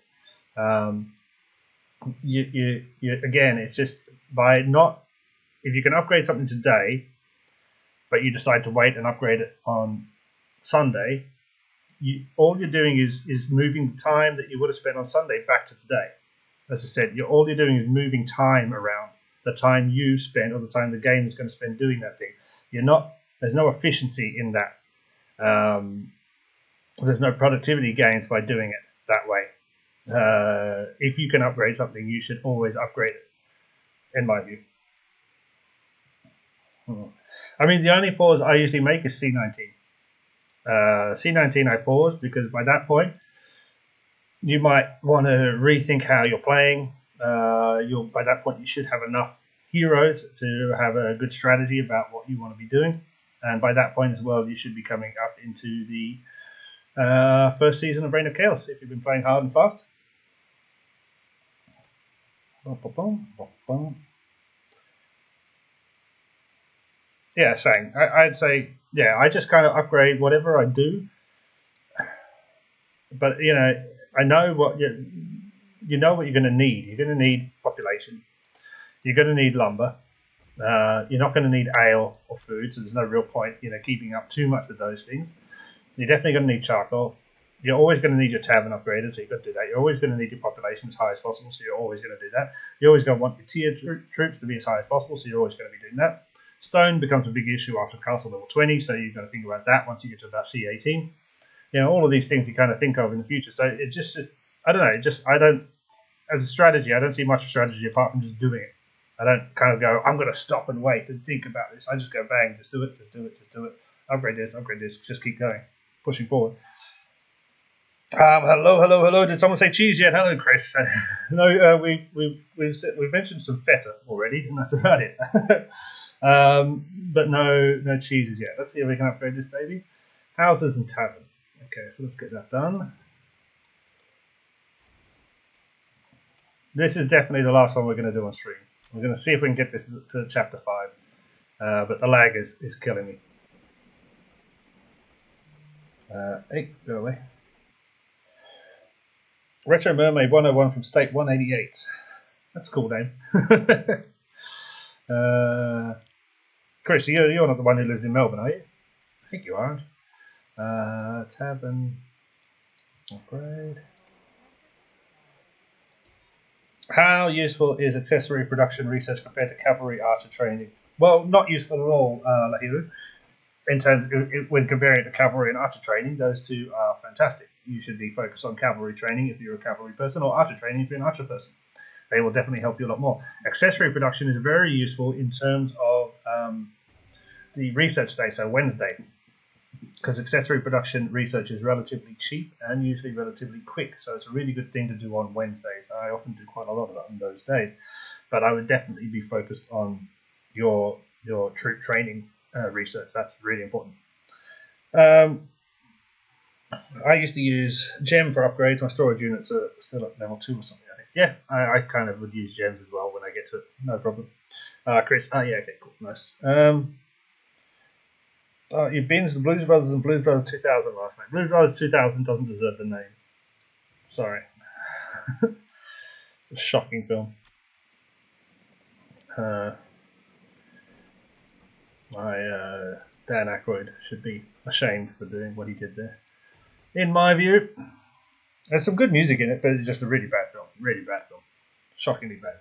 Again, it's just by not, if you can upgrade something today, but you decide to wait and upgrade it on Sunday, all you're doing is moving the time that you would have spent on Sunday back to today. As I said, all you're doing is moving time around, the time you spent or the time the game is going to spend doing that thing. There's no efficiency in that. There's no productivity gains by doing it that way. If you can upgrade something, you should always upgrade it, in my view. I mean, the only pause I usually make is C19. C19 I paused because by that point you might want to rethink how you're playing. By that point you should have enough heroes to have a good strategy about what you want to be doing, and by that point as well you should be coming up into the first season of Reign of Chaos if you've been playing hard and fast. Yeah, same. I'd say, yeah, I just kind of upgrade whatever I do. But, I know what you know what you're going to need. You're going to need population. You're going to need lumber. You're not going to need ale or food, so there's no real point, keeping up too much with those things. You're definitely going to need charcoal. You're always going to need your tavern upgraded, so you've got to do that. You're always going to need your population as high as possible, so you're always going to do that. You're always going to want your tier troops to be as high as possible, so you're always going to be doing that. Stone becomes a big issue after castle level 20, so you've got to think about that once you get to about C18. All of these things you kind of think of in the future. So it's just I don't know. As a strategy, I don't see much strategy apart from just doing it. I don't kind of go, I'm going to stop and wait and think about this. I just go, bang, just do it. Upgrade this, just keep going, pushing forward. Hello. Did someone say cheese yet? Hello, Chris. No, we've mentioned some feta already, and that's about it. But no cheeses yet. Let's see if we can upgrade this baby. Houses and tavern. Okay, so let's get that done. This is definitely the last one we're going to do on stream. We're going to see if we can get this to chapter 5. But the lag is killing me. Hey, go away. Retro Mermaid 101 from State 188. That's a cool name. Chris, you're not the one who lives in Melbourne, are you? I think you aren't. Tavern. Upgrade. How useful is accessory production research compared to cavalry archer training? Well, not useful at all, Lahiru. In terms when comparing it to cavalry and archer training, those two are fantastic. You should be focused on cavalry training if you're a cavalry person, or archer training if you're an archer person. They will definitely help you a lot more. Accessory production is very useful in terms of the research day, so Wednesday, because accessory production research is relatively cheap and usually relatively quick, so it's a really good thing to do on Wednesdays. I often do quite a lot of that on those days, but I would definitely be focused on your troop training research. That's really important. I used to use gem for upgrades. My storage units are still at level 2 or something, I think. Yeah, I kind of would use gems as well when I get to it. No problem. Chris, yeah, okay, cool, nice. You binged the Blues Brothers and Blues Brothers 2000 last night. Blues Brothers 2000 doesn't deserve the name. Sorry. It's a shocking film. Dan Aykroyd should be ashamed for doing what he did there. In my view, there's some good music in it, but it's just a really bad film. Really bad film. Shockingly bad.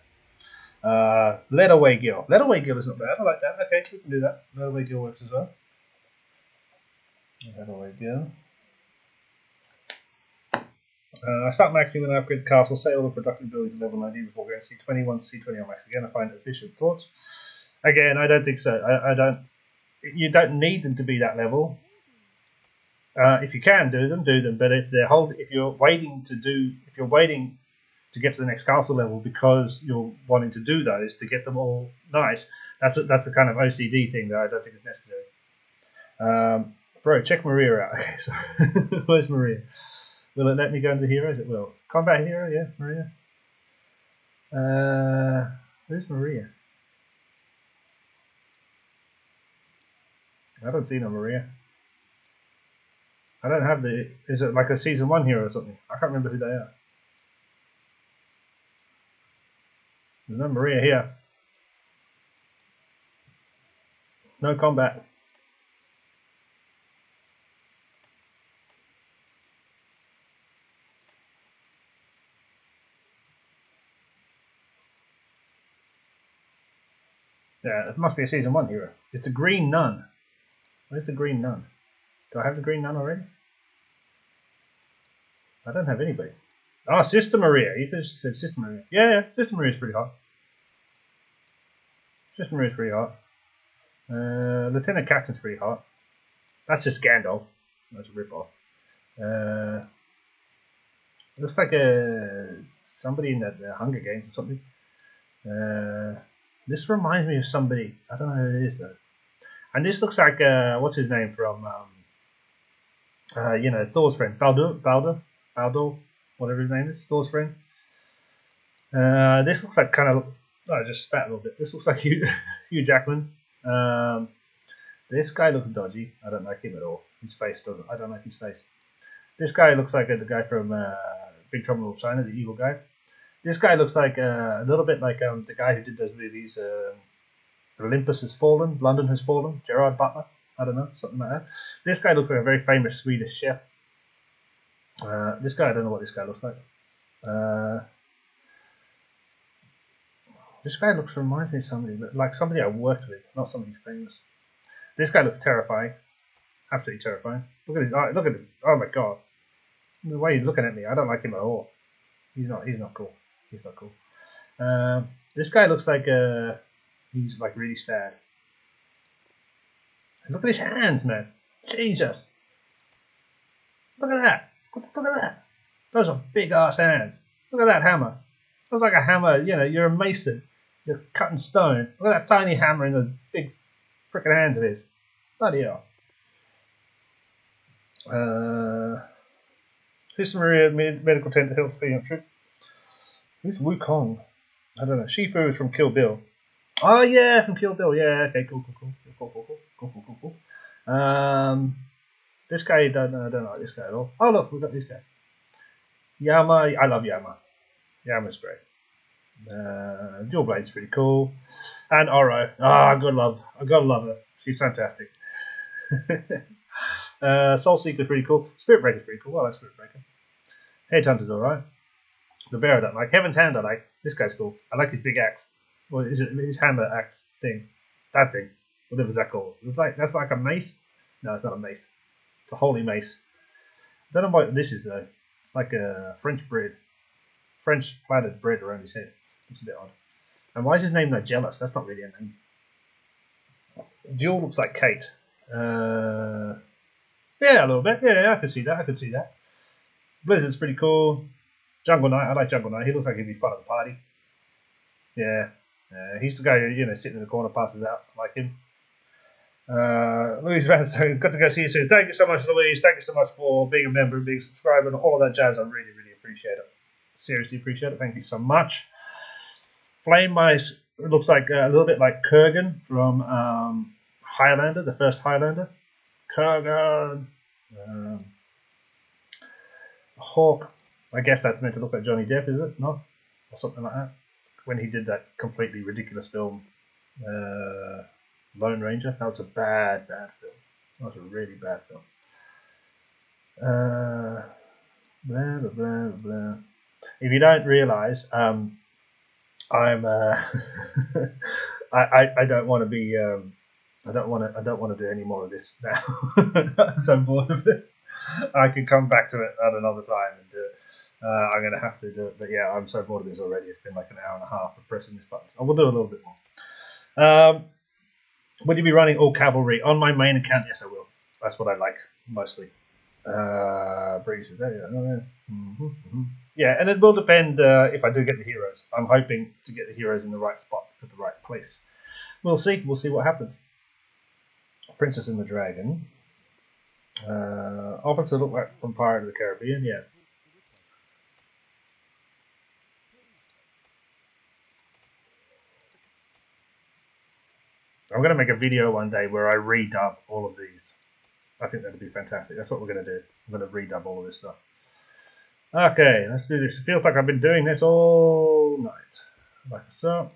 Let Away Gil. Let Away Gil is not bad. I like that. Okay, we can do that. Let Away Gil works as well. Let Away Gil. I start maxing when I upgrade the castle, say all the productive buildings to level 90 before going C21 to C20 on max again. I find it efficient. Thoughts? Again, I don't think so. I don't. You don't need them to be that level. If you can do them, do them. But if you're waiting to get to the next castle level because you're wanting to do those to get them all nice. That's the kind of OCD thing that I don't think is necessary. Bro, check Maria out. Okay, so where's Maria? Will it let me go into heroes? It will. Combat hero, yeah, Maria. Where's Maria? I don't see no Maria. I don't have the. Is it like a season 1 hero or something? I can't remember who they are. There's no Maria here. No combat. Yeah, it must be a season 1 hero. It's the Green Nun. Where's the Green Nun? Do I have the Green Nun already? I don't have anybody. Oh, Sister Maria. You could have said Sister Maria. Yeah, Sister Maria's pretty hot. Sister Maria's pretty hot. Lieutenant Captain's pretty hot. That's just Gandalf. That's a rip-off. Looks like somebody in the Hunger Games or something. This reminds me of somebody. I don't know who it is though. And this looks like what's his name from Thor's friend, Baldur, whatever his name is, Thor's friend. This looks like kind of. I just spat a little bit. This looks like Hugh Jackman. This guy looks dodgy. I don't like him at all. His face doesn't. I don't like his face. This guy looks like the guy from Big Trouble in Little China, the evil guy. This guy looks like a little bit like the guy who did those movies. Olympus Has Fallen, London Has Fallen, Gerard Butler. I don't know, something like that. This guy looks like a very famous Swedish chef. This guy, I don't know what this guy looks like. This guy reminds me of somebody, but like somebody I worked with, not somebody famous. This guy looks terrifying, absolutely terrifying. Look at his eye. Look at him. Oh my god, the way he's looking at me, I don't like him at all. He's not cool. He's not cool. This guy looks like he's like really sad. Look at his hands, man. Jesus. Look at that. Look at that. Those are big ass hands. Look at that hammer. Looks like a hammer. You know, you're a mason. You're cutting stone. Look at that tiny hammer in the big frickin' hands of his. Bloody hell. Sister Maria, medical tent to help speeding up trip. Who's Wukong? I don't know. Shifu is from Kill Bill. Oh yeah, from Kill Bill. Yeah. Okay. Cool. This guy, I don't like this guy at all. Oh look, we've got this guy. Yama. I love Yama. Yama's great. Dual Blade's pretty cool. And Oro. I gotta love her. She's fantastic. Soul Seeker's pretty cool. Spirit Breaker's pretty cool. I like Spirit Breaker. Headhunter's alright. The Bear I don't like. Heaven's Hand I like. This guy's cool. I like his big axe. Well, his hammer axe thing. That thing. Whatever's that called. That's like a mace? No, it's not a mace. It's a holy mace. I don't know what this is though. It's like a French bread. French platted bread around his head. It's a bit odd. And why is his name not Jealous? That's not really a name. Duel looks like Kate. Yeah, a little bit. Yeah, I can see that. Blizzard's pretty cool. Jungle Knight, I like Jungle Knight. He looks like he'd be fun at the party. Yeah. He's the guy who, sitting in the corner, passes out. I like him. Louise Vanstone, got to go see you soon. Thank you so much, Louise. Thank you so much for being a member and being a subscriber and all of that jazz. I really, really appreciate it. Seriously appreciate it. Thank you so much. Flame Mice looks like a little bit like Kurgan from Highlander, the first Highlander. Kurgan. Hawk. I guess that's meant to look like Johnny Depp, is it? No? Or something like that. When he did that completely ridiculous film, Lone Ranger. That was a bad film. That was a really bad film. Blah, blah, blah, blah. If you don't realise, I'm I don't want to be I don't want to do any more of this now. I'm so bored of it. I can come back to it at another time and do it. I'm going to have to do it, but yeah, I'm so bored of this already. It's been like an hour and a half of pressing this button. I will do a little bit more. Would you be running all cavalry on my main account? Yes, I will. That's what I like mostly. Breeze is there. Yeah, and it will depend if I do get the heroes. I'm hoping to get the heroes in the right spot at the right place. We'll see. We'll see what happens. Princess and the Dragon. Officer look like from Pirate of the Caribbean. Yeah. I'm going to make a video one day where I redub all of these. I think that'd be fantastic. That's what we're going to do. I'm going to redub all of this stuff. Okay, let's do this. It feels like I've been doing this all night. Like so.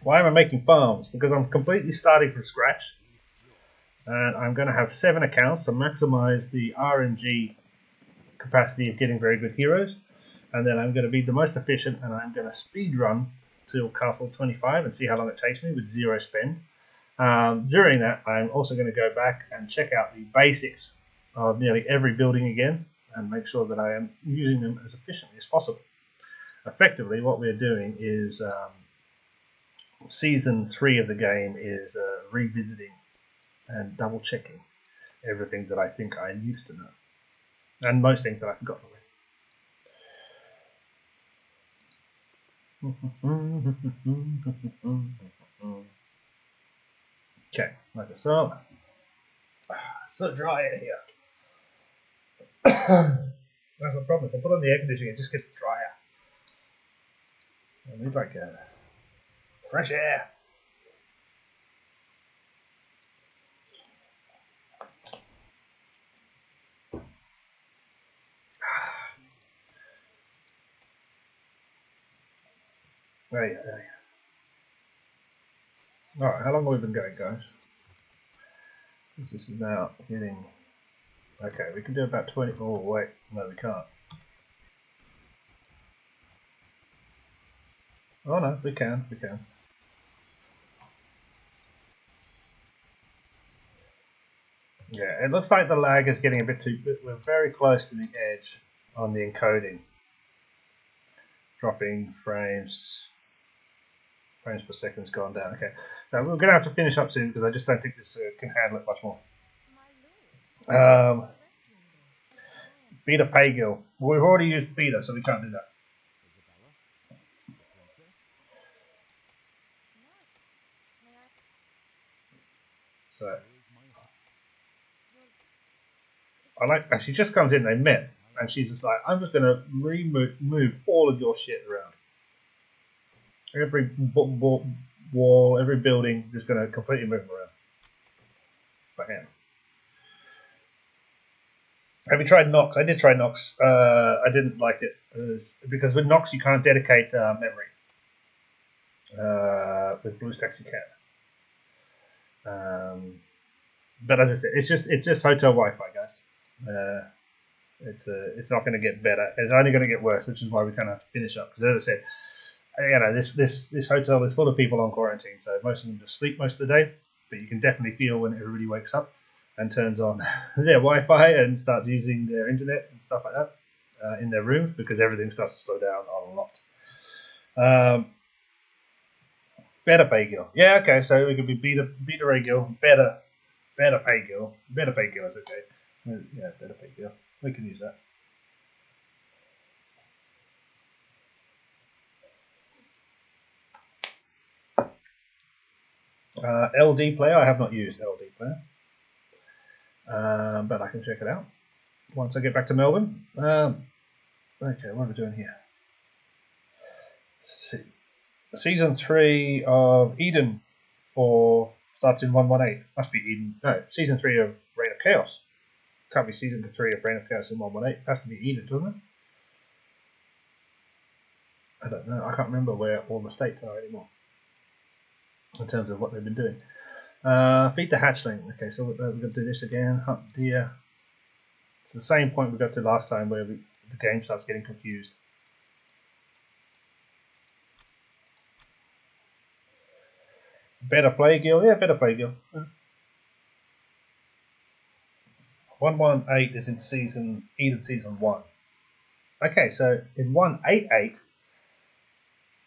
Why am I making farms? Because I'm completely starting from scratch. And I'm going to have 7 accounts to maximize the RNG capacity of getting very good heroes. And then I'm going to be the most efficient, and I'm going to speed run till Castle 25 and see how long it takes me with 0 spend. During that, I'm also going to go back and check out the basics of nearly every building again and make sure that I am using them as efficiently as possible. Effectively, what we're doing is Season 3 of the game is revisiting and double checking everything that I think I used to know. And most things that I've forgotten already. Okay, like so. So dry in here. That's a problem. If I put on the air conditioning, it just gets drier. I need like fresh air. Right. Alright, how long have we been going, guys? This is now getting... Okay, we can do about 20... Oh, wait. No, we can't. Oh, no, we can. We can. Yeah, it looks like the lag is getting a bit too... We're very close to the edge on the encoding. Dropping frames... Frames per second's gone down. Okay, so we're going to have to finish up soon because I just don't think this can handle it much more. Beta pay girl. Well, we've already used beta, so we can't do that. So I like. And she just comes in. They met, and she's just like, "I'm just going to move all of your shit around. Every wall, every building, just going to completely move them around." Bam. Have you tried Nox? I did try Nox. I didn't like it because with Nox you can't dedicate memory. With BlueStacks you can. But as I said, it's just hotel Wi-Fi, guys. It's not going to get better. It's only going to get worse, which is why we kind of have to finish up. Because as I said, you know, this hotel is full of people on quarantine, so most of them just sleep most of the day. But you can definitely feel when everybody wakes up and turns on their Wi-Fi and starts using their internet and stuff like that in their rooms, because everything starts to slow down a lot. Better pay girl. Yeah, okay, so we could be beta ray girl, better pay girl. Better pay girl is okay. Yeah, better pay girl. We can use that. LD player, I have not used LD player. But I can check it out once I get back to Melbourne. Okay, what are we doing here? Let's see. Season 3 of Eden, or starts in 118. Must be Eden. No, Season 3 of Reign of Chaos. Can't be Season 3 of Reign of Chaos in 118. It has to be Eden, doesn't it? I don't know. I can't remember where all the states are anymore in terms of what they've been doing. Feed the hatchling. Okay, so we're going to do this again. Hunt deer. It's the same point we got to last time where the game starts getting confused. Better play guild. Yeah, better play guild. 118 is in Eden season 1. Okay, so in 188,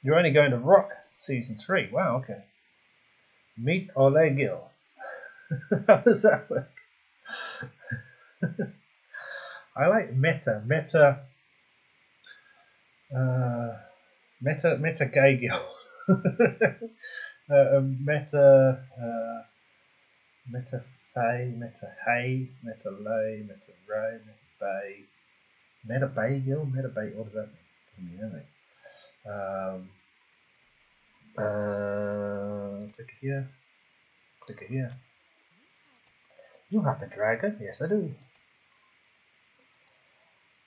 you're only going to Rock season 3. Wow, okay. Meet Ole Gil. How does that work? I like meta. Meta Meta gay girl. Meta Meta Fay, Meta Hay, Meta Lay, Meta Ray, Meta Bay. Meta Bay girl? Meta Bay, what does that mean? Doesn't mean anything. Click here. Click here. You have the dragon? Yes, I do.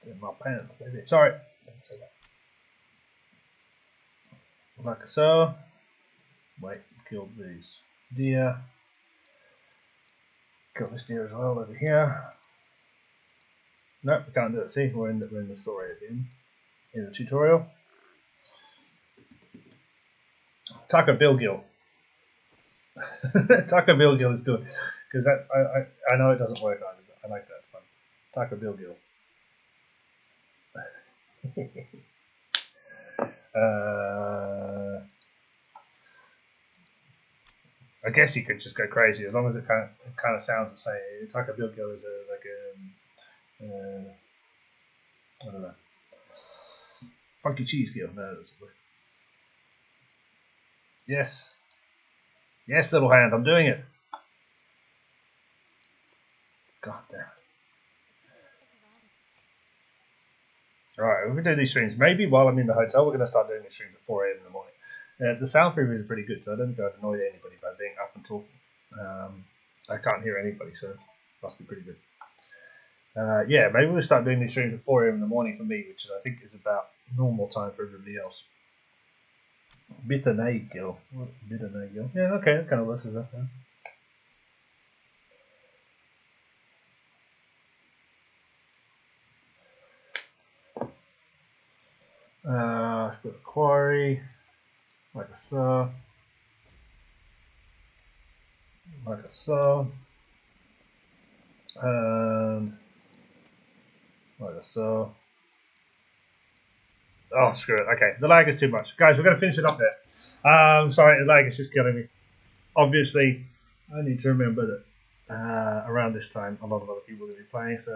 It's in my pants, baby. Sorry, didn't say that. Like so. Wait, kill these deer. Kill this deer as well over here. Nope, we can't do it. See, we're in the story again. In the tutorial. Taco Bill Gill. Taco Bill Gill is good because that I know it doesn't work either, but I like that. It's fun. Taco Bill Gill. I guess you could just go crazy as long as it kind of sounds the same. Taco Bill Gill is I don't know. Funky cheese gill. No, that's the word. Yes. Yes, little hand, I'm doing it. God damn it. Alright, we're going to do these streams. Maybe while I'm in the hotel, we're going to start doing these streams at 4 AM in the morning. The soundproof is pretty good, so I don't think I've annoyed anybody by being up and talking. I can't hear anybody, so it must be pretty good. Yeah, maybe we'll start doing these streams at 4 AM in the morning for me, which I think is about normal time for everybody else. Bitter Nagel. Bitter Nagel. Yeah, okay, that kind of works as that. Let's go to quarry, like so, like so, and like so. Oh, screw it. Okay, the lag is too much. Guys, we're going to finish it up there. Sorry, the lag is just killing me. Obviously, I need to remember that around this time, a lot of other people are going to be playing, so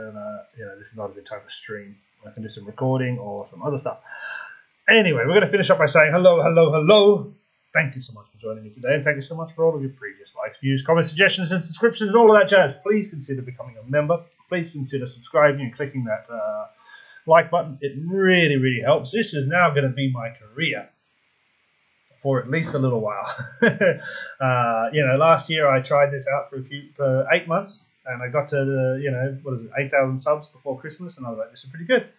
you know, this is not a good time to stream. I can do some recording or some other stuff. Anyway, we're going to finish up by saying hello, hello, hello. Thank you so much for joining me today, and thank you so much for all of your previous likes, views, comments, suggestions, and subscriptions, and all of that jazz. Please consider becoming a member. Please consider subscribing and clicking that like button. It really, really helps. This is now going to be my career for at least a little while. You know, last year I tried this out for 8 months, and I got to the, you know, what is it, 8,000 subs before Christmas, and I was like, this is pretty good.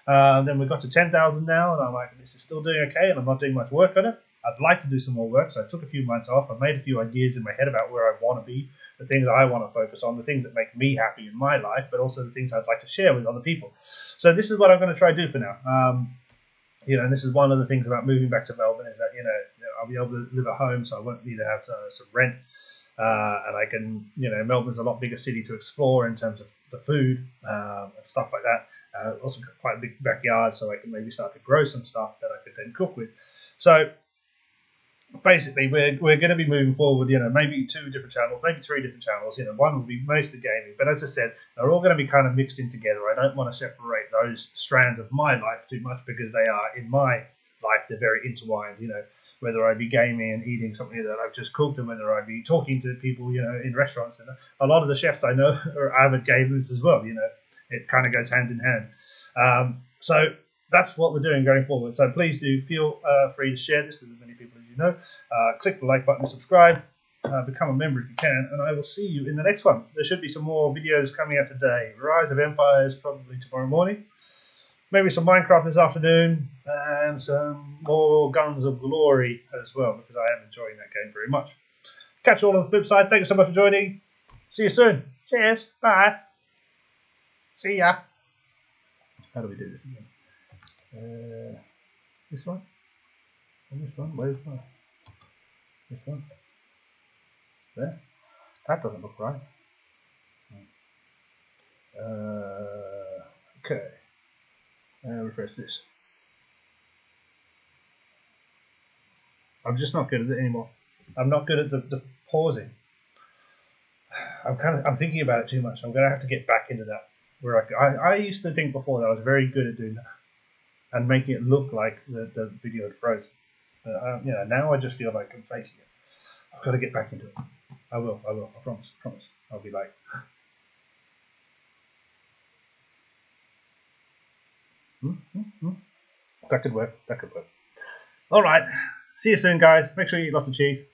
Then we got to 10,000 now, and I'm like, this is still doing okay, and I'm not doing much work on it. I'd like to do some more work, so I took a few months off. I made a few ideas in my head about where I want to be, the things I want to focus on, the things that make me happy in my life, but also the things I'd like to share with other people. So this is what I'm going to try to do for now. You know, and this is one of the things about moving back to Melbourne is that, you know, I'll be able to live at home, so I won't need to have some rent. And I can, you know, Melbourne's a lot bigger city to explore in terms of the food and stuff like that. Also got quite a big backyard, so I can maybe start to grow some stuff that I could then cook with. So basically, we're going to be moving forward, you know, maybe 2 different channels, maybe 3 different channels. You know, one will be mostly gaming, but as I said, they're all going to be kind of mixed in together. I don't want to separate those strands of my life too much because they are, in my life, they're very intertwined. You know, whether I be gaming and eating something that I've just cooked, and whether I be talking to people, you know, in restaurants. And a lot of the chefs I know are avid gamers as well. You know, it kind of goes hand in hand. So that's what we're doing going forward. So please do feel free to share this with as many people as you know. Click the like button, subscribe, become a member if you can, and I will see you in the next one. There should be some more videos coming out today. Rise of Empires probably tomorrow morning. Maybe some Minecraft this afternoon, and some more Guns of Glory as well, because I am enjoying that game very much. Catch you all on the flip side. Thank you so much for joining. See you soon. Cheers. Bye. See ya. How do we do this again? This one? And this one? Where's one? This one? There? That doesn't look right. Okay. Refresh this. I'm just not good at it anymore. I'm not good at the pausing. I'm thinking about it too much. I'm gonna have to get back into that. Where I used to think before that I was very good at doing that. and making it look like the video had frozen. But you know, now I just feel like I'm faking it. I've got to get back into it. I will, I promise, I'll be like, that could work, Alright, see you soon guys, make sure you eat lots of cheese.